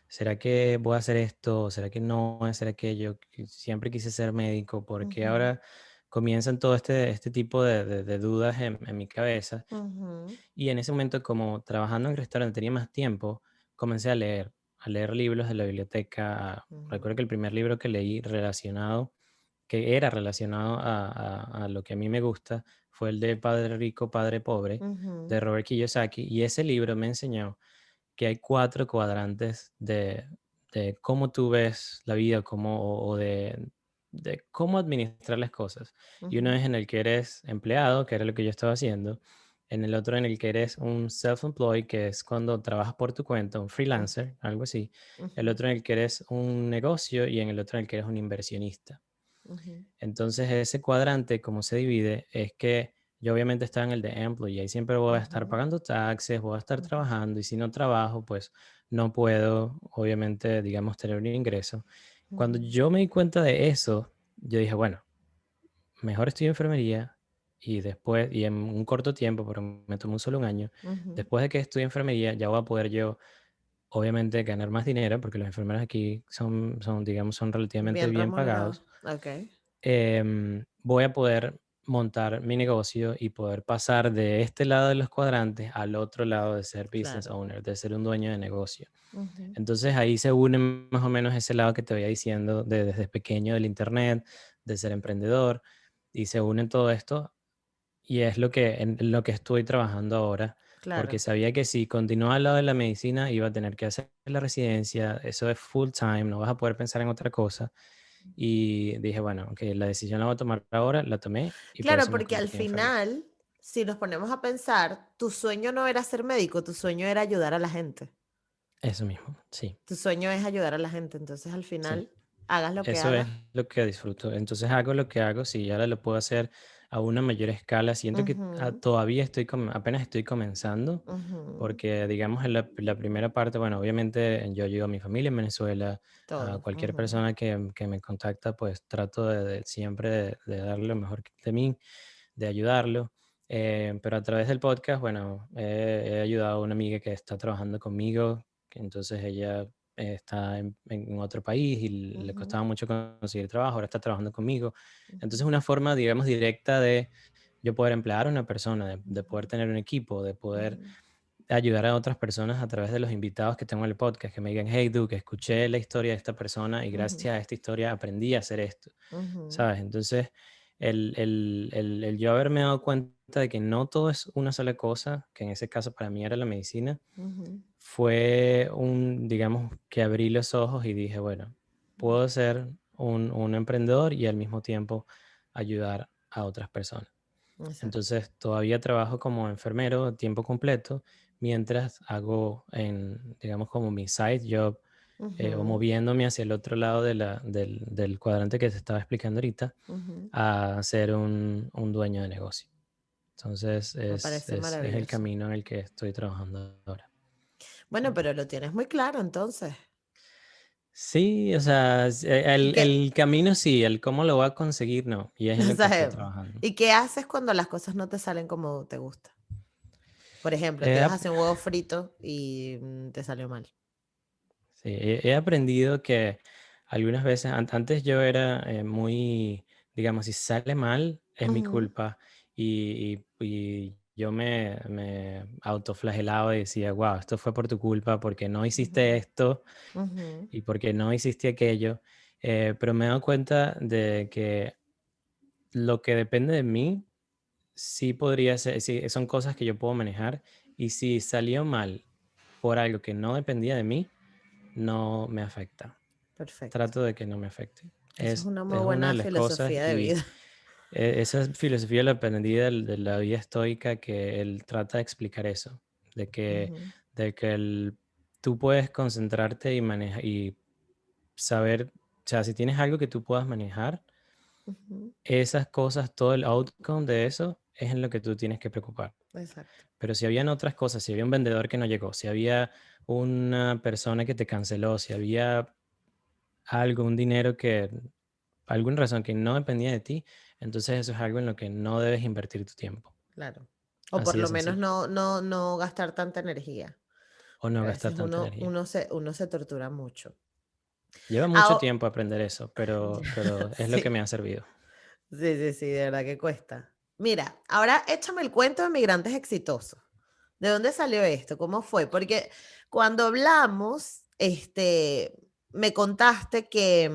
¿será que voy a hacer esto? ¿Será que no voy a hacer aquello? Siempre quise ser médico, porque Ujú, ahora comienzan todo este tipo de dudas en mi cabeza. ujú, Y en ese momento, como trabajando en restaurante tenía más tiempo, comencé a leer libros de la biblioteca. ujú, Recuerdo que el primer libro que leí relacionado que era relacionado a lo que a mí me gusta, fue el de Padre Rico, Padre Pobre, ujú, de Robert Kiyosaki, y ese libro me enseñó que hay 4 cuadrantes de cómo tú ves la vida, cómo o de cómo administrar las cosas. Y uno ujú, es en el que eres empleado, que era lo que yo estaba haciendo, en el otro en el que eres un self-employed, que es cuando trabajas por tu cuenta, un mm, freelancer, algo así, el ujú, otro en el que eres un negocio y en el otro en el que eres un inversionista. ujú, Entonces, ese cuadrante, como se divide, es que yo obviamente estaba en el de employee, y ahí siempre voy a estar ujú, pagando taxes, voy a estar ujú, trabajando, y si no trabajo, pues no puedo, obviamente, digamos, tener un ingreso. Cuando ujú, yo me di cuenta de eso, yo dije, bueno, mejor estudio enfermería y después, y en un corto tiempo, pero me tomó solo un año, ujú. después de que estudie enfermería, ya voy a poder yo, obviamente, ganar más dinero, porque los enfermeros aquí digamos, son relativamente Bien bien remunerado. pagados. Okey. Voy a poder montar mi negocio y poder pasar de este lado de los cuadrantes al otro lado de ser business Claro. owner, de ser un dueño de negocio. Ujú, Entonces ahí se une más o menos ese lado que te veía diciendo desde pequeño del internet, de ser emprendedor, y se une todo esto y es en lo que estoy trabajando ahora, porque claro. sabía que si continuaba al lado de la medicina iba a tener que hacer la residencia, eso es full time, no vas a poder pensar en otra cosa. Y dije, bueno, que la decisión la voy a tomar ahora, la tomé y por Claro, eso me porque al convertí en enfermero. final, si nos ponemos a pensar, tu sueño no era ser médico, tu sueño era ayudar a la gente. Eso mismo, sí, Tu sueño es ayudar a la gente, entonces al sí. final, hagas lo que Eso es hagas. lo que disfruto. Entonces hago lo que hago, si ahora lo puedo hacer a una mayor escala. Siento que Ujú, todavía apenas estoy comenzando, ujú. porque digamos en la primera parte, bueno, obviamente yo ayudo a mi familia en Venezuela, a Todo. cualquier Ujú, persona que me contacta, pues trato siempre de darle lo mejor de mí, de ayudarlo. Pero a través del podcast, bueno, he ayudado a una amiga que está trabajando conmigo, que entonces ella está en otro país y le ujú, costaba mucho conseguir trabajo, ahora está trabajando conmigo. ujú, Entonces, una forma, digamos, directa de yo poder emplear a una persona, de poder ujú, tener un equipo, de poder ujú, ayudar a otras personas a través de los invitados que tengo en el podcast, que me digan, hey, Duke, escuché la historia de esta persona y ujú, gracias a esta historia aprendí a hacer esto, ujú, ¿sabes? Entonces, el yo haberme dado cuenta de que no todo es una sola cosa, que en ese caso para mí era la medicina, ujú, fue digamos, que abrí los ojos y dije, bueno, puedo ser un emprendedor y al mismo tiempo ayudar a otras personas. exacto. Entonces, todavía trabajo como enfermero a tiempo completo mientras hago digamos, como mi side job o Ujú, moviéndome hacia el otro lado del cuadrante que te estaba explicando ahorita ujú. a ser un dueño de negocio. Entonces, Me parece es el maravilloso. camino en el que estoy trabajando ahora. Sí. Bueno, pero lo tienes muy claro entonces. Sí, o sea, ¿Y qué, el camino sí, el cómo lo voy a conseguir no, y es en lo que estoy sabes? trabajando. ¿Y qué haces cuando las cosas no te salen como te gusta? Por ejemplo, te He ibas a ap- hacer un huevo frito y te salió mal. sí, he aprendido que algunas veces, antes yo era muy, digamos, si sale mal, es mi Ujú, culpa, y yo me autoflagelaba y decía, wow, esto fue por tu culpa, porque no hiciste ujú, esto ujú, y porque no hiciste aquello. Pero me he dado cuenta de que lo que depende de mí sí podría ser, sí, son cosas que yo puedo manejar, y si salió mal por algo que no dependía de mí, no me afecta. perfecto. Trato de que no me afecte. Eso es una muy Es una de buena las cosas, filosofía de y vida. esa filosofía la aprendí de la vida estoica, que él trata de explicar eso, de que, Ujú, de que tú puedes concentrarte y manejar y saber, o sea, si tienes algo que tú puedas manejar, ujú, esas cosas, todo el outcome de eso es en lo que tú tienes que preocupar. exacto. Pero si habían otras cosas, si había un vendedor que no llegó, si había una persona que te canceló, si había algo, un dinero que, alguna razón que no dependía de ti, entonces eso es algo en lo que no debes invertir tu tiempo. Claro. O por Así de lo menos sencillo. no gastar tanta energía. O no Porque a gastar veces tanta energía. uno se tortura mucho. Lleva mucho Ah, tiempo aprender eso, pero es lo que me sí, ha servido. sí, de verdad que cuesta. Mira, ahora échame el cuento de migrantes exitosos. ¿De dónde salió esto? ¿Cómo fue? Porque cuando hablamos, me contaste que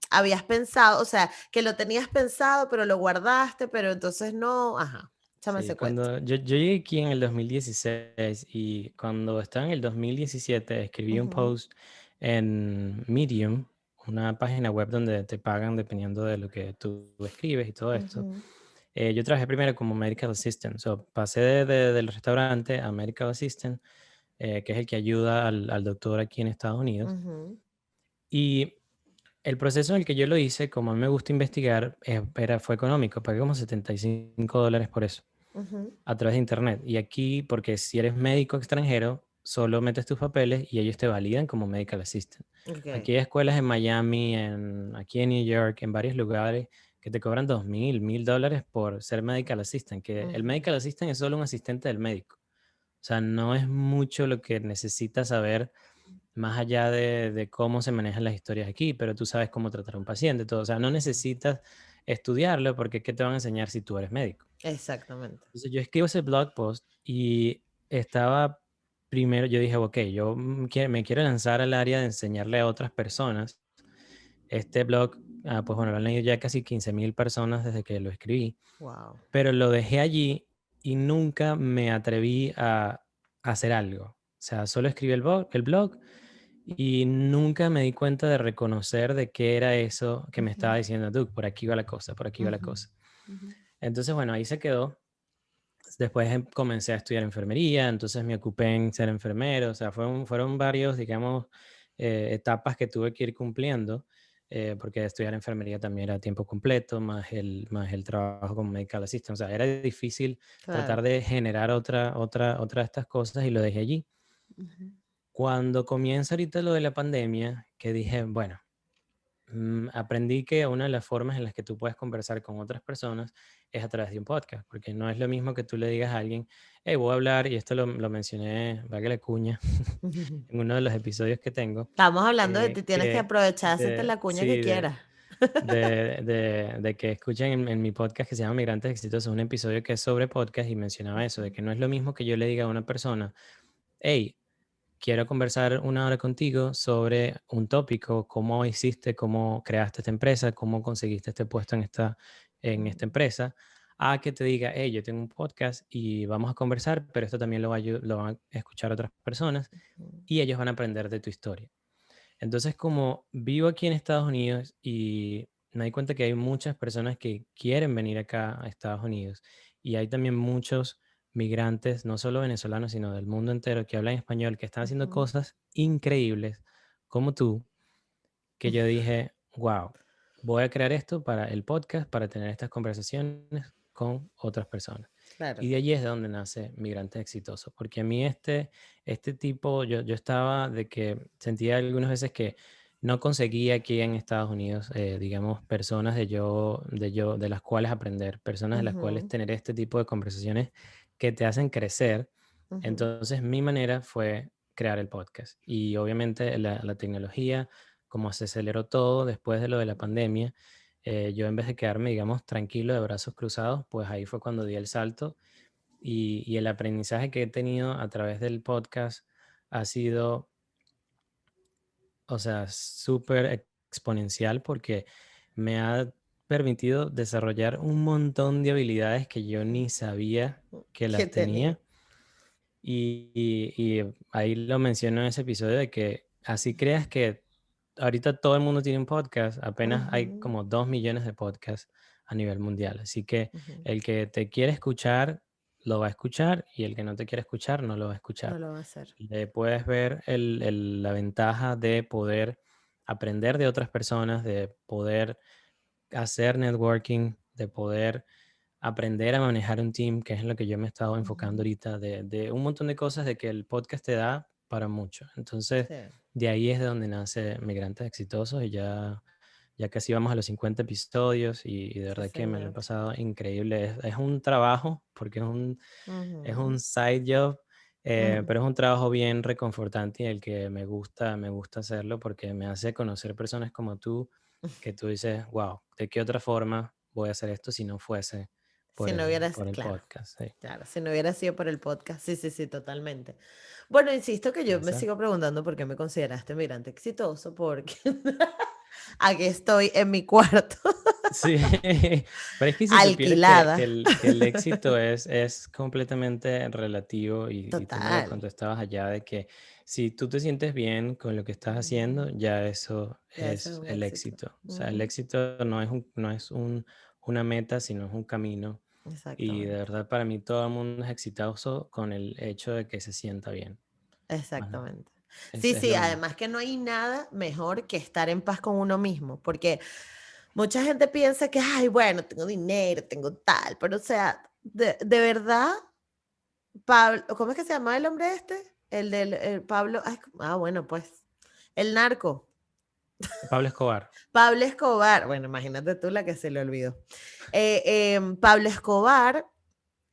habías pensado, o sea, que lo tenías pensado, pero lo guardaste, pero entonces no. Ajá, échame Sí, ese cuento. cuando yo llegué aquí en el 2016, y cuando estaba en el 2017 escribí un Ujú, post en Medium, una página web donde te pagan dependiendo de lo que tú escribes y todo esto. ujú, Yo trabajé primero como medical assistant, so, pasé del restaurante a medical assistant, que es el que ayuda al doctor aquí en Estados Unidos. ujú, Y el proceso en el que yo lo hice, como a mí me gusta investigar, fue económico, pagué como $75 por eso ujú. a través de internet. Y aquí, porque si eres médico extranjero, solo metes tus papeles y ellos te validan como medical assistant. Ok. Aquí hay escuelas en Miami, aquí en New York, en varios lugares que te cobran 2,000, $1,000 por ser medical assistant, que el Ujú, medical assistant es solo un asistente del médico. O sea, no es mucho lo que necesitas saber más allá de cómo se manejan las historias aquí, pero tú sabes cómo tratar a un paciente, todo. O sea, no necesitas estudiarlo, porque ¿qué te van a enseñar si tú eres médico? exactamente. Entonces yo escribo ese blog post y estaba primero, yo dije, ok, yo me quiero lanzar al área de enseñarle a otras personas. Este blog, pues bueno, lo han leído ya casi 15,000 personas desde que lo escribí, Wow. pero lo dejé allí y nunca me atreví a hacer algo. O sea, solo escribí el blog, y nunca me di cuenta de reconocer de qué era eso que me estaba Ujú, diciendo Duke, por aquí va la cosa, por aquí va la ujú, cosa. ujú, Entonces, bueno, ahí se quedó. Después comencé a estudiar enfermería, entonces me ocupé en ser enfermero, o sea, fueron varios, digamos, etapas que tuve que ir cumpliendo, porque estudiar enfermería también era a tiempo completo, más el trabajo como medical assistant. O sea, era difícil Claro. tratar de generar otra de estas cosas y lo dejé allí. Ujú, Cuando comienza ahorita lo de la pandemia, que dije, bueno, aprendí que una de las formas en las que tú puedes conversar con otras personas es a través de un podcast, porque no es lo mismo que tú le digas a alguien, hey, voy a hablar, y esto lo mencioné, valga la cuña, ujú. en uno de los episodios que tengo, Estamos hablando de ti, tienes que que aprovechar, hacerte la cuña que sí, quieras. de que escuchen en mi podcast que se llama Migrantes Exitosos, un episodio que es sobre podcast y mencionaba eso, de Ujú, que no es lo mismo que yo le diga a una persona, hey, quiero conversar una hora contigo sobre un tópico, cómo hiciste, cómo creaste esta empresa, cómo conseguiste este puesto en esta ujú, empresa, a que te diga, hey, yo tengo un podcast y vamos a conversar, pero esto también lo van a escuchar otras personas ujú, y ellos van a aprender de tu historia. Entonces, como vivo aquí en Estados Unidos y me di cuenta que hay muchas personas que quieren venir acá a Estados Unidos y hay también muchos migrantes, no solo venezolanos, sino del mundo entero que hablan español, que están haciendo ujú, cosas increíbles como tú, que yo dije, wow, voy a crear esto para el podcast, para tener estas conversaciones con otras personas. claro. Y de allí es de donde nace Migrante Exitoso, porque a mí este tipo, yo estaba de que sentía algunas veces que no conseguía aquí en Estados Unidos, digamos, personas de las cuales aprender, personas de las cuales Ujú, tener este tipo de conversaciones que te hacen crecer. ujú, Entonces, mi manera fue crear el podcast. Y obviamente la tecnología, como se aceleró todo después de lo de la pandemia, yo en vez de quedarme, digamos, tranquilo de brazos cruzados, pues ahí fue cuando di el salto y el aprendizaje que he tenido a través del podcast ha sido, o sea, súper exponencial porque me ha permitido desarrollar un montón de habilidades que yo ni sabía que ¿Qué las tenía? tenía. Y ahí lo menciono en ese episodio de que así creas que ahorita todo el mundo tiene un podcast, apenas hay Ujú, como 2 millones de podcasts a nivel mundial. Así que ujú. el que te quiere escuchar, lo va a escuchar y el que no te quiere escuchar, no lo va a No escuchar. lo va a hacer. Le puedes ver la ventaja de poder aprender de otras personas, de poder hacer networking, de poder aprender a manejar un team, que es en lo que yo me he estado enfocando Ujú, ahorita, de un montón de cosas de que el podcast te da para mucho. Entonces, sí, de ahí es de donde nace Migrantes Exitosos y ya casi vamos a los 50 episodios y de sí, verdad que me lo he señor. pasado increíble. Es un trabajo, porque es Ujú, un side job, ujú. pero es un trabajo bien reconfortante y el que me gusta hacerlo porque me hace conocer personas como tú, que tú dices, wow, ¿de qué otra forma voy a hacer esto si no fuese Si no hubieras, por el claro, podcast? Sí. claro, si no hubiera sido por el podcast, sí, sí, sí, totalmente. Bueno, insisto que yo me Exacto. sigo preguntando por qué me consideraste migrante exitoso, porque aquí estoy en mi cuarto, Sí, pero es que si supieras alquilada. que el éxito es completamente relativo y tú me lo Total, contestabas allá de que si tú te sientes bien con lo que estás haciendo, ujú, ya eso ya eso es es un el éxito. éxito. O sea, el Ujú, éxito no es una meta, sino es un camino. Y de exactamente, verdad para mí todo el mundo es exitoso con el hecho de que se sienta bien. Más nada. exactamente. Sí, Es sí, lo único. además que no hay nada mejor que estar en paz con uno mismo, porque mucha gente piensa que, ay, bueno, tengo dinero, tengo tal, pero o sea, de verdad, Pablo, ¿cómo es que se llama el hombre este? El del el Pablo, ay, bueno, pues, el narco, Pablo Escobar. Pablo Escobar, bueno, imagínate tú la que se le olvidó. Pablo Escobar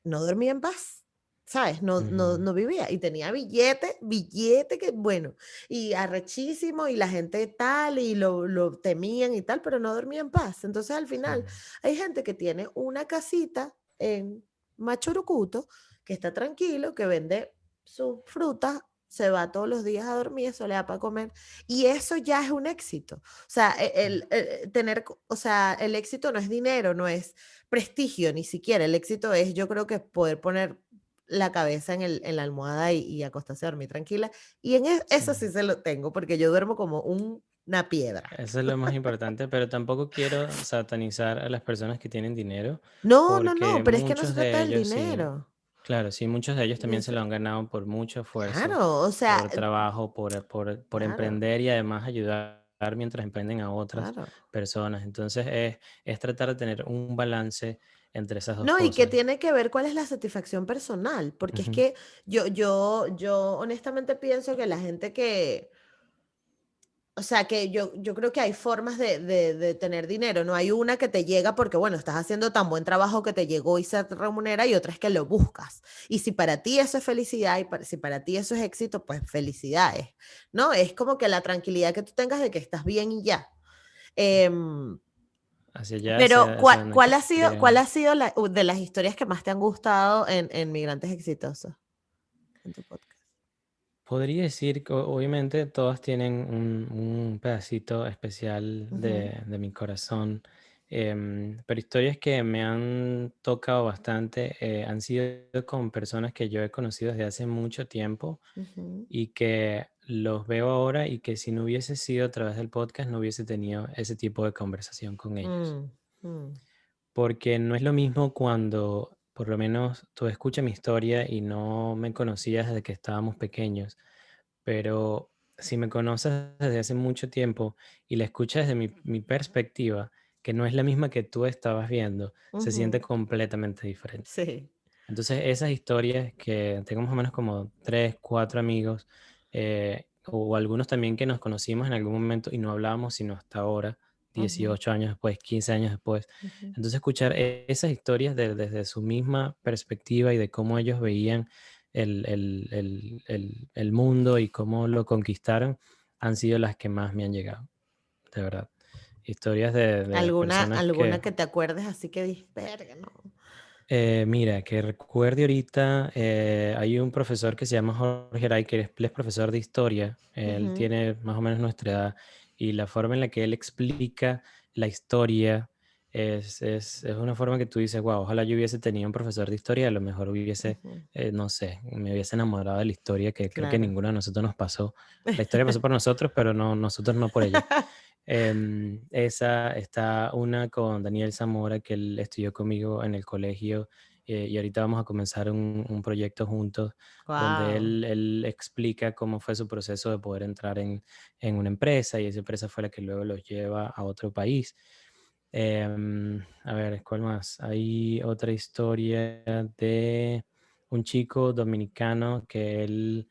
no dormía en paz, ¿sabes? Ujú, No vivía y tenía billete, billete que, bueno, y arrechísimo y la gente tal y lo temían y tal, pero no dormía en paz. Entonces al sí. final hay gente que tiene una casita en Machurucuto, que está tranquilo, que vende sus frutas, se va todos los días a dormir, eso le da para comer y eso ya es un éxito. O sea, tener, o sea, el éxito no es dinero, no es prestigio ni siquiera. El éxito es, yo creo que poder poner la cabeza en la almohada y acostarse a dormir tranquila. Y Sí. eso sí se lo tengo, porque yo duermo como una piedra. Eso es lo más importante, pero tampoco quiero satanizar a las personas que tienen dinero, No, no, no, porque pero es que no se muchos trata de del ellos sí, dinero. claro, sí, muchos de ellos también se Eso- lo han ganado por mucho esfuerzo, claro, o sea, por trabajo, por claro. emprender y además ayudar mientras emprenden a otras Claro. personas. Entonces es tratar de tener un balance entre esas dos No, y que cosas. tiene que ver cuál es la satisfacción personal, porque es Ujú. que yo honestamente pienso que la gente que, o sea, que yo creo que hay formas de tener dinero, ¿no? Hay una que te llega porque, bueno, estás haciendo tan buen trabajo que te llegó y se te remunera, y otra es que lo buscas. Y si para ti eso es felicidad y si para ti eso es éxito, pues felicidades, ¿no? Es como que la tranquilidad que tú tengas de que estás bien y ya. Em, Hacia allá, pero, hacia donde cuál quieren. ha sido de las historias que más te han gustado en Migrantes Exitosos, en tu podcast? Podría decir que obviamente todas tienen un pedacito especial Ujú, de mi corazón, pero historias que me han tocado bastante han sido con personas que yo he conocido desde hace mucho tiempo ujú, y que los veo ahora y que si no hubiese sido a través del podcast no hubiese tenido ese tipo de conversación con ellos. mm, mm, Porque no es lo mismo cuando por lo menos tú escuchas mi historia y no me conocías desde que estábamos pequeños, pero si me conoces desde hace mucho tiempo y la escuchas desde mi perspectiva, que no es la misma que tú estabas viendo, se siente ujú. completamente diferente. Sí. Entonces, esas historias que tengo más o menos como 3 4 amigos, o algunos también que nos conocimos en algún momento y no hablábamos sino hasta ahora, Ujú, 18 años después, 15 años después. ujú, Entonces, escuchar esas historias desde su misma perspectiva y de cómo ellos veían el mundo y cómo lo conquistaron, han sido las que más me han llegado, de verdad. Historias de personas alguna que que te acuerdes así que dices: "Verga, no". Mira, que recuerde ahorita, hay un profesor que se llama Jorge Aray, que él es profesor de historia. Él Ujú, tiene más o menos nuestra edad y la forma en la que él explica la historia es una forma que tú dices, wow, ojalá yo hubiese tenido un profesor de historia, a lo mejor hubiese, ujú, no sé, me hubiese enamorado de la historia, que creo que claro. ninguno de nosotros nos pasó. La historia pasó por nosotros, pero no, nosotros no por ella. Esa está una con Daniel Zamora, que él estudió conmigo en el colegio, y ahorita vamos a comenzar un proyecto juntos donde Guau. él explica cómo fue su proceso de poder entrar en una empresa y esa empresa fue la que luego los lleva a otro país. A ver, ¿cuál más? Hay otra historia de un chico dominicano que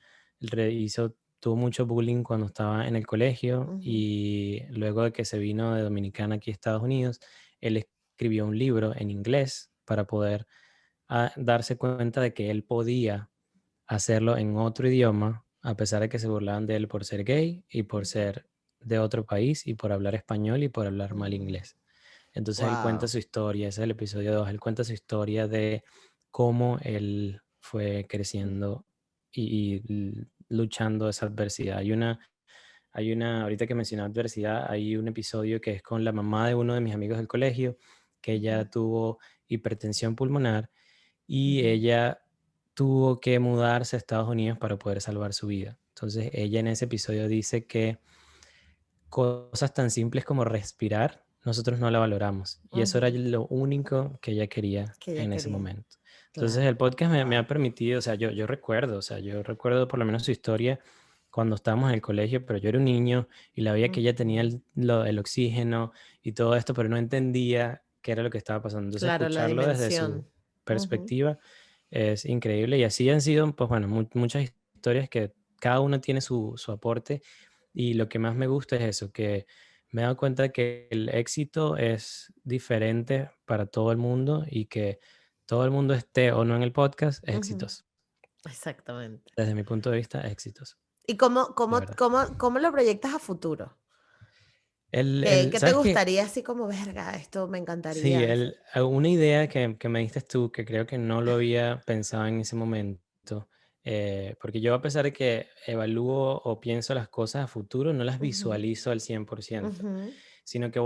tuvo mucho bullying cuando estaba en el colegio Ujú, y luego de que se vino de Dominicana aquí a Estados Unidos, él escribió un libro en inglés para poder darse cuenta de que él podía hacerlo en otro idioma, a pesar de que se burlaban de él por ser gay y por ujú, ser de otro país y por hablar español y por hablar mal ujú. inglés. Entonces él cuenta Guau. su historia, ese es el episodio 2. Él cuenta su historia de cómo él fue creciendo y luchando esa adversidad. Ahorita que mencioné adversidad, hay un episodio que es con la mamá de uno de mis amigos del colegio, que Ujú, ella tuvo hipertensión pulmonar y ujú, ella tuvo que mudarse a Estados Unidos para poder salvar su vida. Entonces ella en ese episodio dice que cosas tan simples como respirar, nosotros no la valoramos. Y eso era ujú. lo único que ella quería Que ella en ese quería. momento. Entonces el Claro. podcast me Guau. ha permitido, o sea, yo recuerdo, o sea, yo recuerdo por lo menos su historia cuando estábamos en el colegio, pero yo era un niño y la veía que ella tenía Ujú. el oxígeno y todo esto, pero no entendía qué era lo que estaba pasando. Entonces Claro, la escucharlo desde su dimensión. Ujú, perspectiva es increíble y así han sido, pues bueno, muchas historias que cada una tiene su aporte y lo que más me gusta es eso, que me he dado cuenta que el éxito es diferente para todo el mundo y que todo el mundo esté o no en el podcast es ujú. exitoso. Exactamente. Desde mi punto de vista es exitoso, ¿Y cómo de cómo verdad. cómo cómo lo proyectas a futuro? ¿Qué te ¿Sabes qué? gustaría así como: "Verga, esto me Sí, encantaría hacer"? una idea que me diste tú, que creo que no lo había pensado en ese momento, porque yo a pesar de que evalúo o pienso las cosas a futuro, no las Ujú, visualizo al 100%, ujú. sino que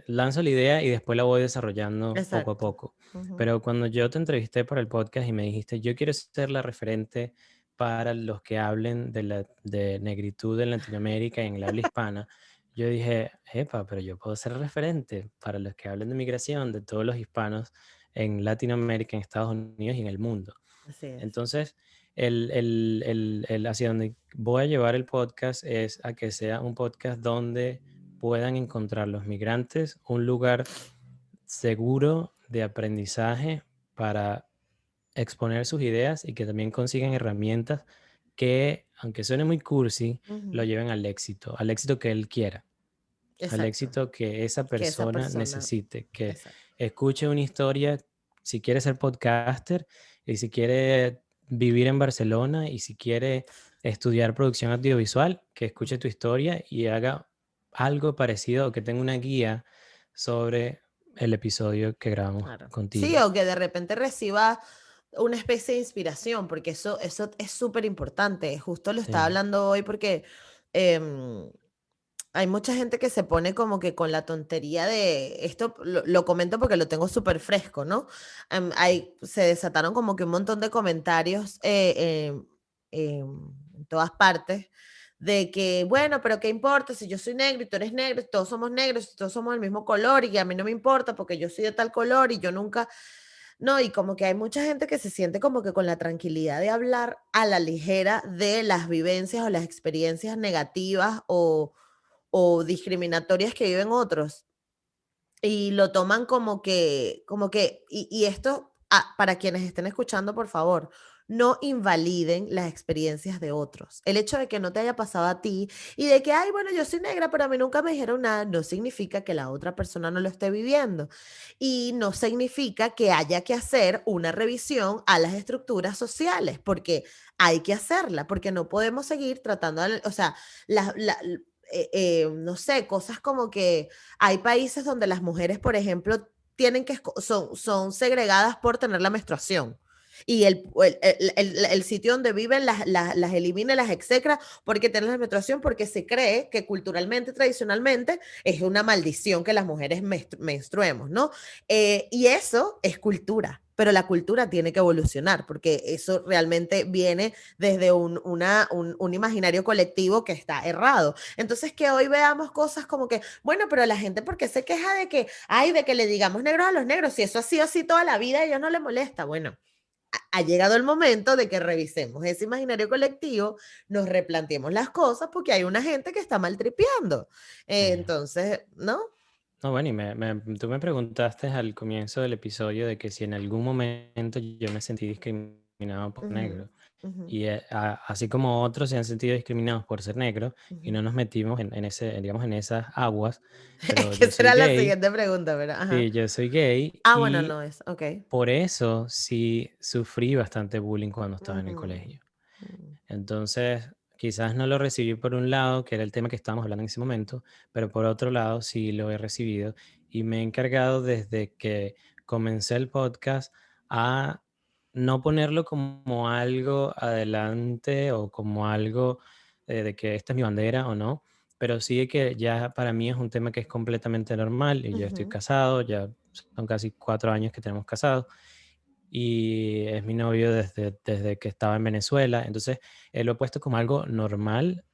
lanzo la idea y después la voy desarrollando poco a Exacto. poco. Ujú, Pero cuando yo te entrevisté para el podcast y me dijiste, yo quiero ser la referente para los que hablen de negritud en Latinoamérica y en el habla hispana, yo dije, epa, pero yo puedo ser referente para los que hablen de migración, de todos los hispanos en Latinoamérica, en Estados Unidos y en el mundo. así es. Entonces, hacia donde voy a llevar el podcast es a que sea un podcast donde puedan encontrar los migrantes un lugar seguro de aprendizaje para exponer sus ideas y que también consigan herramientas que, aunque suene muy cursi, lo Ujú. lleven al éxito que él quiera, al Exacto. éxito que esa Que esa persona persona, necesite, que exacto. escuche una historia, si quiere ser podcaster y si quiere vivir en Barcelona y si quiere estudiar producción audiovisual, que escuche tu historia y haga algo parecido o que tenga una guía sobre el episodio que grabamos Claro. Sí, contigo. o que de repente reciba una especie de inspiración, porque eso es súper importante. Justo lo estaba Sí, hablando hoy porque em, hay mucha gente que se pone como que con la tontería de esto, lo comento porque lo tengo súper fresco, ¿no? Se desataron como que un montón de comentarios en todas partes de que, bueno, pero ¿qué importa si yo soy negro y tú eres negro, y todos somos negros, y todos somos del mismo color y a mí no me importa porque yo soy de tal color y yo nunca, no, y como que hay mucha gente que se siente como que con la tranquilidad de hablar a la ligera de las vivencias o las experiencias negativas o discriminatorias que viven otros y lo toman y esto, para quienes estén escuchando, por favor, no invaliden las experiencias de otros. El hecho de que no te haya pasado a ti y de que, ay, bueno, yo soy negra, pero a mí nunca me dijeron nada, no significa que la otra persona no lo esté viviendo. Y no significa que haya que hacer una revisión a las estructuras sociales, porque hay que hacerla, porque no podemos seguir tratando, o sea, no sé, cosas como que hay países donde las mujeres, por ejemplo, son segregadas por tener la menstruación. Y el sitio donde viven las elimina, las execra porque tienen la menstruación, porque se cree que culturalmente, tradicionalmente, es una maldición que las mujeres menstruemos, ¿no? Y eso es cultura, pero la cultura tiene que evolucionar, porque eso realmente viene desde un imaginario colectivo que está errado. Entonces, que hoy veamos cosas como que, bueno, pero la gente, ¿por qué se queja de que, ay, de que le digamos negros a los negros? Si eso ha sido así toda la vida, a ellos no les molesta. Bueno, ha llegado el momento de que revisemos ese imaginario colectivo, nos replanteemos las cosas, porque hay una gente que está maltripeando. sí. Entonces, ¿no? No, bueno, y tú me preguntaste al comienzo del episodio de que si en algún momento yo me sentí discriminado por Ujú, negro. ujú, Y así como otros se han sentido discriminados por ser negro y ujú. no nos metimos digamos, en esas aguas, Es pero que yo soy será la gay, siguiente pregunta, ¿verdad? Ajá. sí, yo soy gay Ah, bueno, y no es, ok. por eso sí sufrí bastante bullying cuando estaba en el Ujú, colegio. ujú, Entonces, quizás no lo recibí por un lado, que era el tema que estábamos hablando en ese momento, pero por otro lado sí lo he recibido y me he encargado desde que comencé el podcast a no ponerlo como algo adelante o como algo de que esta es mi bandera o no, pero sí de que ya para mí es un tema que es completamente normal y yo estoy ujú, casado, ya son casi 4 años que tenemos casados y es mi novio desde que estaba en Venezuela. Entonces, él lo he puesto como algo normal,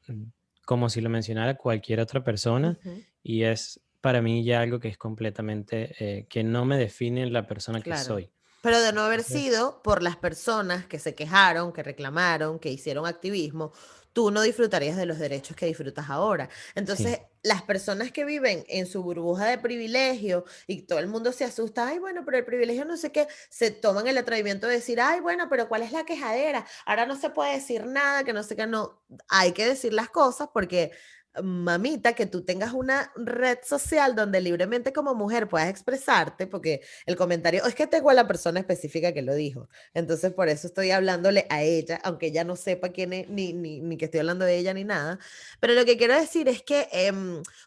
como si lo mencionara cualquier otra persona, ujú. y es para mí ya algo que es completamente, que no me define la persona que Claro. soy. Pero de no haber Entonces, sido por las personas que se quejaron, que reclamaron, que hicieron activismo, tú no disfrutarías de los derechos que disfrutas ahora. sí. Entonces, las personas que viven en su burbuja de privilegio y todo el mundo se asusta, ay, bueno, pero el privilegio no sé qué, se toman el atrevimiento de decir, ay, bueno, pero ¿cuál es la quejadera? Ahora no se puede decir nada, que no sé qué, no. Hay que decir las cosas porque mamita, que tú tengas una red social donde libremente como mujer puedas expresarte, porque el comentario es que tengo a la persona específica que lo dijo. Entonces, por eso estoy hablándole a ella, aunque ella no sepa quién es, ni que estoy hablando de ella ni nada. Pero lo que quiero decir es que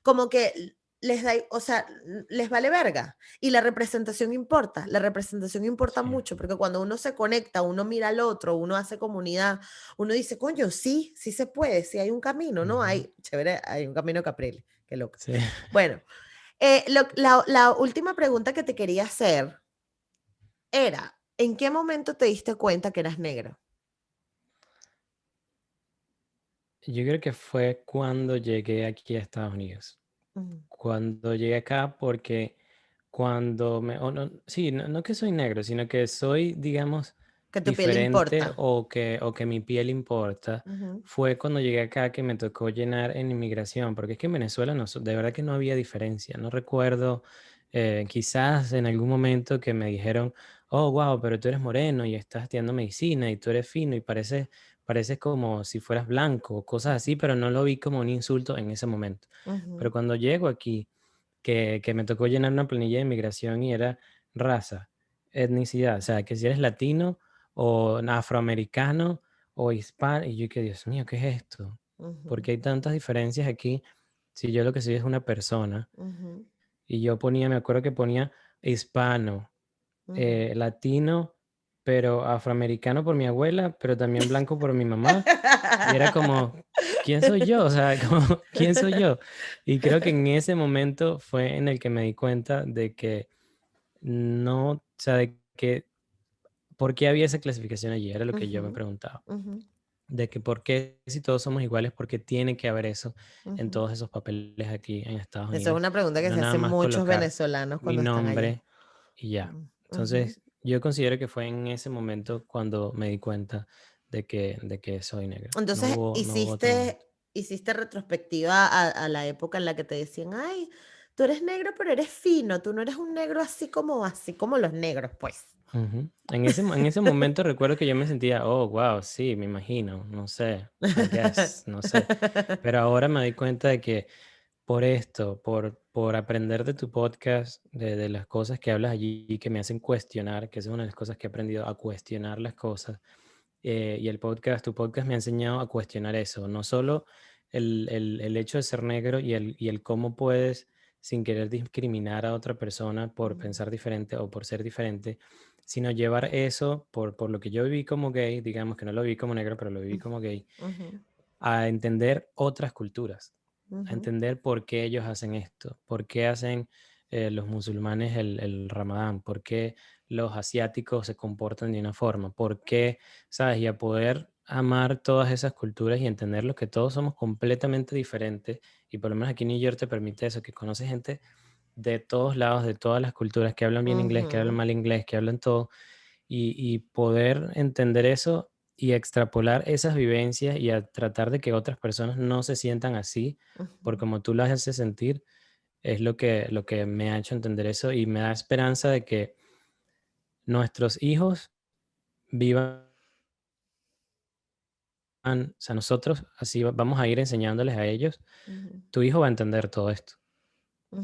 como que les da, o sea, les vale verga. Y la representación importa Sí. mucho, porque cuando uno se conecta, uno mira al otro, uno hace comunidad, uno dice, coño, sí, sí se puede, sí hay un camino, ¿no? Ujú. Hay, chévere, hay un camino Capriles, qué loco. Sí. Bueno, la última pregunta que te quería hacer era, ¿en qué momento te diste cuenta que eras negro? Yo creo que fue cuando llegué aquí a Estados Unidos. Ujú, Cuando llegué acá, porque cuando me, o no, sí, no, no que soy negro, sino que soy, digamos, Que tu piel diferente importa. o que mi piel importa Ujú, fue cuando llegué acá que me tocó llenar en inmigración, porque es que en Venezuela no, de verdad que no había diferencia. No recuerdo, quizás en algún momento que me dijeron, oh, wow, pero tú eres moreno y estás estudiando medicina y tú eres fino y pareces como si fueras blanco, cosas así, pero no lo vi como un insulto en ese momento. Pero ujú, cuando llego aquí, que me tocó llenar una planilla de inmigración y era raza, etnicidad, o sea, que si eres latino o afroamericano o hispano, y yo que Dios mío, ¿qué es esto? ujú, Porque hay tantas diferencias aquí, si yo lo que soy es una persona, ujú, y yo ponía, me acuerdo que ponía hispano, ujú. latino, pero afroamericano por mi abuela, pero también blanco por mi mamá, y era como, ¿quién soy yo? O sea, como, ¿quién soy yo? Y creo que en ese momento fue en el que me di cuenta de que no, o sea, de que, ¿por qué había esa clasificación allí? Era lo que yo me Ujú, preguntaba. ujú, De que por qué si todos somos iguales, por qué tiene que haber eso en ujú. todos esos papeles aquí en Estados Esa es Unidos una pregunta y que no se nada hacen más muchos colocar venezolanos mi cuando están allá. nombre y ya. Mm, ujú. Entonces, yo considero que fue en ese momento cuando me di cuenta de que soy negro. Entonces, No hubo otro momento. hiciste retrospectiva a la época en la que te decían, ay, tú eres negro, pero eres fino, tú no eres un negro así como los negros, pues. Ujú. En ese momento recuerdo que yo me sentía, oh, wow, sí, me imagino, no sé, I guess, no sé. Pero ahora me doy cuenta de que por esto, por aprender de tu podcast, de las cosas que hablas allí y que me hacen cuestionar, que esa es una de las cosas que he aprendido, a cuestionar las cosas. Y el podcast, tu podcast me ha enseñado a cuestionar eso, no solo el hecho de ser negro y el cómo puedes, sin querer discriminar a otra persona por Ujú, pensar diferente o por ser diferente, sino llevar eso por lo que yo viví como gay, digamos que no lo viví como negro, pero lo viví como gay, ujú, a entender otras culturas, a ujú, entender por qué ellos hacen esto, por qué hacen los musulmanes el Ramadán, por qué los asiáticos se comportan de una forma, por qué, ¿sabes? Y a poder amar todas esas culturas y entenderlos que todos somos completamente diferentes y por lo menos aquí en New York te permite eso, que conoces gente de todos lados, de todas las culturas, que hablan bien inglés, que hablan ujú, mal inglés, que hablan todo y poder entender eso y extrapolar esas vivencias y a tratar de que otras personas no se sientan así, por ujú, como tú las haces sentir, es lo que me ha hecho entender eso y me da esperanza de que nuestros hijos vivan, o sea, nosotros así vamos a ir enseñándoles a ellos, ujú, tu hijo va a entender todo esto.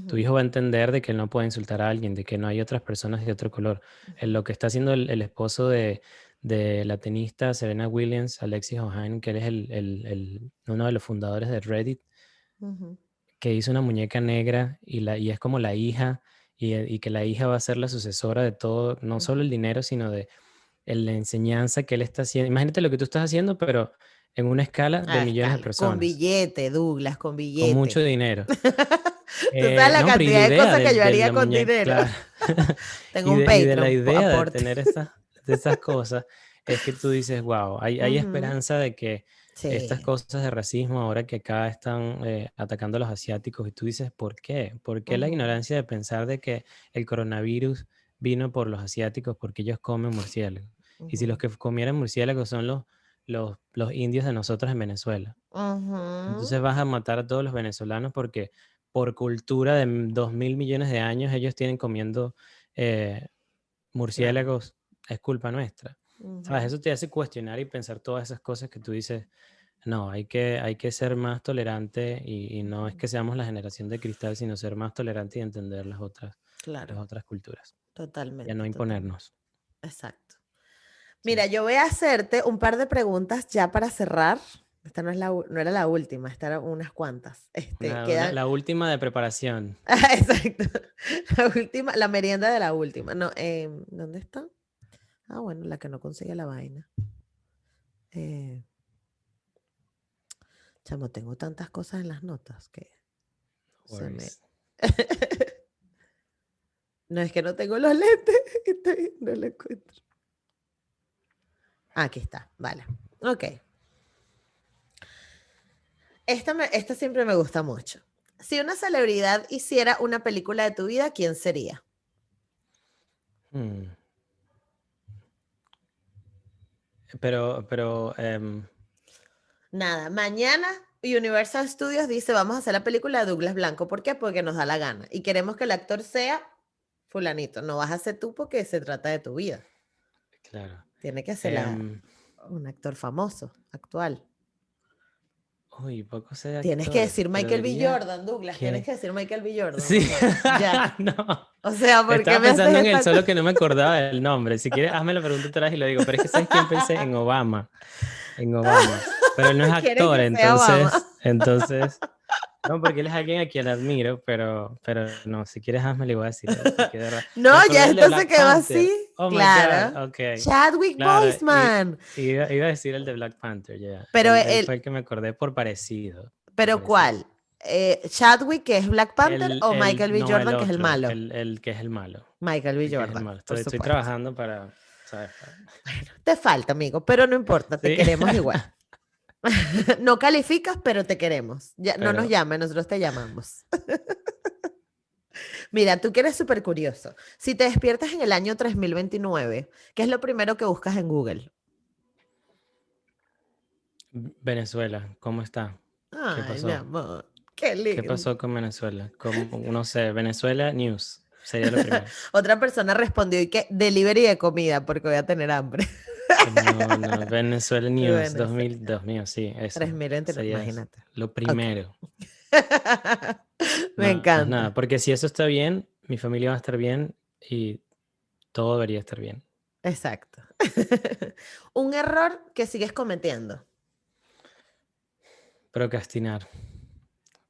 Tu ujú, hijo va a entender de que él no puede insultar a alguien, de que no hay otras personas de otro color. Lo que está haciendo el esposo de la tenista Serena Williams, Alexis Ohanian, que él es uno de los fundadores de Reddit, ujú, que hizo una muñeca negra y es como la hija, y que la hija va a ser la sucesora de todo, no solo ujú. el dinero, sino de la enseñanza que él está haciendo. Imagínate lo que tú estás haciendo, pero en una escala de A millones de escala, con personas, billete, Douglas, con con mucho billete. dinero. Tú sabes la No, pero y la cantidad de idea cosas que yo de haría la con muñeca, dinero. claro. Tengo un Y de la Patreon, idea de aporte. tener de estas cosas, es que tú dices, wow, hay Ujú, esperanza de que estas sí. cosas de racismo, ahora que acá están atacando a los asiáticos, y tú dices, ¿por qué? ¿Por qué la Ujú, ignorancia de pensar de que el coronavirus vino por los asiáticos porque ellos comen murciélagos? Y si los ujú, que comieran murciélagos son los indios de nosotros en Venezuela. ujú. Entonces vas a matar a todos los venezolanos porque por cultura de 2.000 millones de años ellos tienen comiendo eh, Claro. murciélagos, es culpa nuestra. ¿Sabes? Ujú, Eso te hace cuestionar y pensar todas esas cosas que tú dices, no, hay que ser más tolerante y no es ujú. que seamos la generación de cristal, sino ser más tolerante y entender las Claro, otras culturas y a no totalmente, totalmente. imponernos. Exacto. Sí. Mira, yo voy a hacerte un par de preguntas ya para cerrar. Esta no es no era la última, esta eran unas cuantas. Quedan. La última de preparación. Exacto. La última, la merienda de la última. No, ¿dónde está? Ah, bueno, la que no consigue la vaina. Eh, chamo, tengo tantas cosas en las notas que se me. Worries. No es que no tengo los lentes, no lo encuentro. Aquí está, vale. Ok. Esta siempre me gusta mucho. Si una celebridad hiciera una película de tu vida, ¿quién sería? Hmm. pero Nada, mañana Universal Studios dice, vamos a hacer la película de Douglas Blanco. ¿Por qué? Porque nos da la gana. Y queremos que el actor sea fulanito. No vas a ser tú porque se trata de tu vida. claro. Tiene que ser Em, un actor famoso, actual. Uy, poco sé de Tienes que actores, decir pero Michael B. diría Jordan, Douglas. Tienes que... que decir Michael B. Jordan, Sí, mamá. Ya. no. O sea, ¿por qué Estaba me haces pensando en él, esta solo cosa? que no me acordaba del nombre. Si quieres, hazme la pregunta otra vez y lo digo. Pero es que ¿sabes quién pensé? En Obama. En Obama. Pero él no es ¿Quieres actor, que sea Obama? entonces... No, porque él es alguien a quien admiro, pero no, si quieres hazme le voy a decir él, porque de verdad. No, Me ya acordé del de esto se Black quedó así. Panther. Oh my God, Claro. ok. Chadwick Claro, Boseman. iba a decir el de Black Panther, ya. Pero Él fue el que me acordé por parecido. Por ¿pero parecido. cuál? ¿Chadwick, que es Black Panther, o Michael B. No, el Jordan, que es el otro, malo? el que es el malo. Michael B. El que es el Jordan, malo. por Estoy supuesto. trabajando para, ¿sabes? Te falta, amigo, pero no importa, te Sí. queremos igual. No calificas, pero te queremos. Ya, no nos Pero llames, nosotros te llamamos. Mira, tú que eres súper curioso. Si te despiertas en el año 3029, ¿qué es lo primero que buscas en Google? Venezuela, ¿cómo está? ¿Qué Ay, mi pasó? amor, qué ¿Qué lindo. pasó con Venezuela? No sé, Venezuela News sería lo primero. Otra persona respondió y que delivery de comida porque voy a tener hambre. No, no, Venezuela News Bueno, sí, 2000, 2000, sí, eso 3029, sería imagínate. lo Ok. primero. Me Más nada, encanta. porque si eso está bien, mi familia va a estar bien y todo debería estar bien. Exacto. Un error que sigues cometiendo. Procrastinar.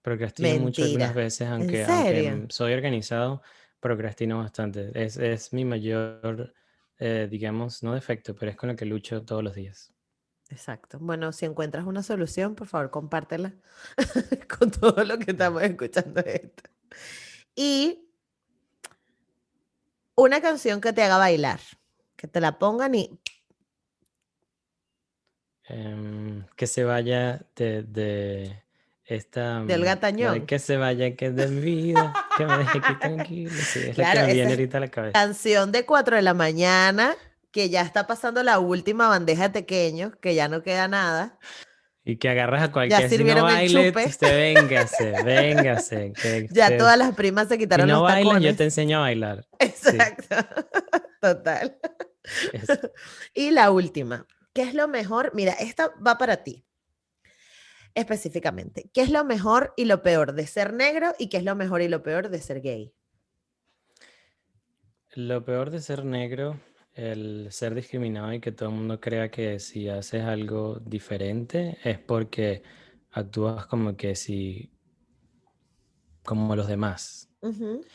Procrastino mucho algunas Mentira. veces, ¿En aunque serio? soy organizado, procrastino bastante. Es mi mayor, digamos, no defecto, pero es con lo que lucho todos los días. Exacto. Bueno, si encuentras una solución, por favor, compártela con todo lo que Claro. estamos escuchando esto. Y una canción que te haga bailar, que te la pongan y Que se vaya de esta, del la de gatañón. que se vaya, que es de mi vida, que me deje aquí tranquilo. Sí, es la que Claro, me esa viene es ahorita a la cabeza. canción de 4 de la mañana, que ya está pasando la última bandeja de pequeños, que ya no queda nada. Y que agarras a Ya cualquier, si no sirvieron el baile, chupe, usted véngase, véngase, que ya usted, todas las primas se si quitaron no los bailas, yo te tacones. enseño a bailar. Sí, Exacto. Total. eso. Y la última, ¿qué es lo mejor? Mira, esta va para ti específicamente. ¿Qué es lo mejor y lo peor de ser negro y qué es lo mejor y lo peor de ser gay? Lo peor de ser negro, el ser discriminado y que todo el mundo crea que si haces algo diferente es porque actúas como que si, como los demás. Ujú.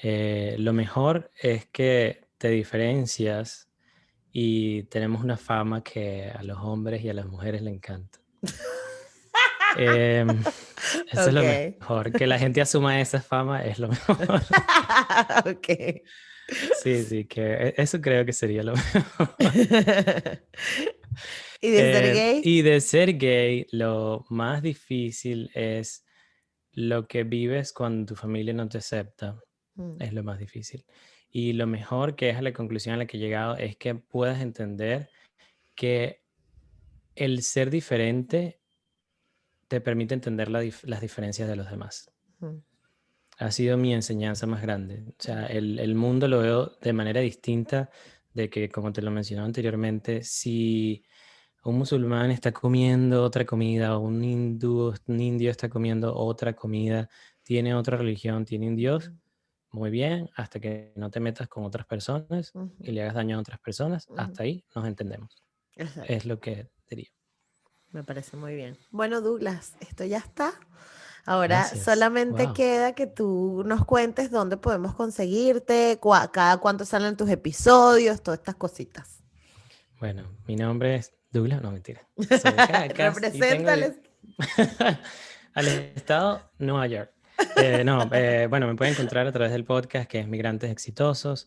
Lo mejor es que te diferencias y tenemos una fama que a los hombres y a las mujeres le encanta. Em, Eso es lo Ok. mejor, que la gente asuma esa fama es lo mejor. Ok. Sí, sí, que eso creo que sería lo mejor. ¿Y de ser gay? Y de ser gay, lo más difícil es lo que vives cuando tu familia no te acepta. Mm, Es lo más difícil. Y lo mejor, que es a la conclusión a la que he llegado, es que puedas entender que el ser diferente te permite entender las diferencias de los demás. mm, Ha sido mi enseñanza más grande. O mm, sea, el mundo lo veo de manera distinta de que, como te lo mencionaba anteriormente, si un musulmán está comiendo otra comida, o un indio está comiendo otra comida, tiene otra religión, tiene un Dios, mm, muy bien, hasta que no te metas con otras personas ujú, y le hagas daño a otras personas, ujú. hasta ahí nos entendemos. Es Exacto. lo que diría. Me parece muy bien. Bueno, Douglas, esto ya está. Ahora Gracias. solamente Wow. queda que tú nos cuentes dónde podemos conseguirte, cada cuánto salen tus episodios, todas estas cositas. Bueno, mi nombre es Douglas, no mentira. Soy de Caracas y tengo Represéntales. al estado Nueva York. No, bueno, me pueden encontrar a través del podcast que es Migrantes Exitosos.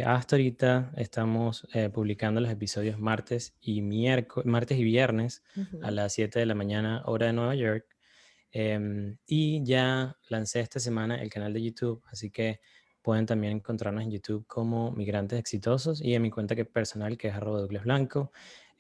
Hasta ahorita estamos publicando los episodios martes y viernes a Ujú, las 7 de la mañana, hora de Nueva York. Y ya lancé esta semana el canal de YouTube, así que pueden también encontrarnos en YouTube como Migrantes Exitosos y en mi cuenta personal que es @DouglasBlanco.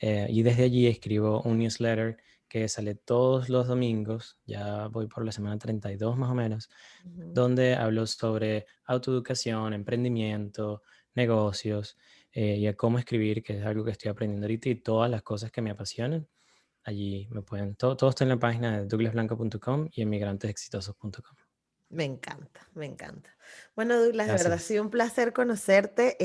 Y desde allí escribo un newsletter que sale todos los domingos, ya voy por la semana 32 más o menos, Ujú. donde hablo sobre autoeducación, emprendimiento, negocios y a cómo escribir, que es algo que estoy aprendiendo ahorita, y todas las cosas que me apasionan. Allí me pueden, todo está en la página de douglasblanco.com y emigrantesexitosos.com. Me encanta, me encanta. Bueno, Douglas, de verdad ha Gracias. sido un placer conocerte,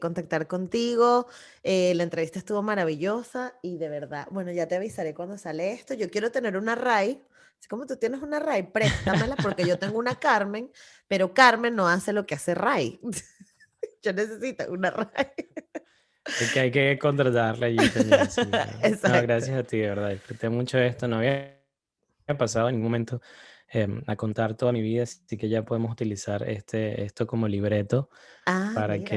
contactar contigo. La entrevista estuvo maravillosa y de verdad, bueno, ya te avisaré cuando sale esto. Yo quiero tener una RAI, así como tú tienes una RAI, préstamela porque yo tengo una Carmen, pero Carmen no hace lo que hace RAI. Yo necesito una RAI. Hay que contratarla allí también, sí. No, Exacto. gracias a ti, de verdad. Disfruté mucho esto. No había pasado en ningún momento a contar toda mi vida, así que ya podemos utilizar esto como libreto Ah, para mira.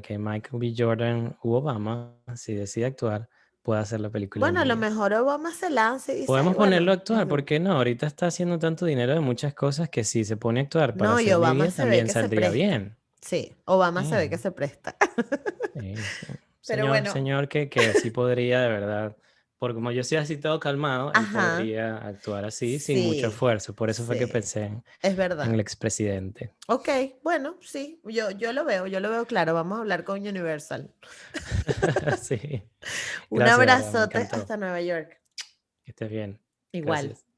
que Michael B. Jordan u Obama, si decide actuar, pueda hacer la película de Bueno, a mi lo vida. mejor Obama se lanza y dice, ay, Podemos ponerlo a bueno. actuar, ¿por qué no? Ahorita está haciendo tanto dinero de muchas cosas que si se pone a actuar para No, y hacer mi Obama vida se ve también que se saldría presta. bien. Sí, Obama se ve que Sí. se presta. Sí. Pero Señor, bueno, señor, que sí podría, de verdad, porque como yo soy así todo calmado, él ajá, podría actuar así sin mucho sí, esfuerzo. Por eso fue que sí, pensé es en el verdad. expresidente. Ok, bueno, sí, yo lo veo claro. Vamos a hablar con Universal. Sí, Un gracias, de verdad, me abrazote encantó. hasta Nueva York. Que estés bien. Igual. Gracias.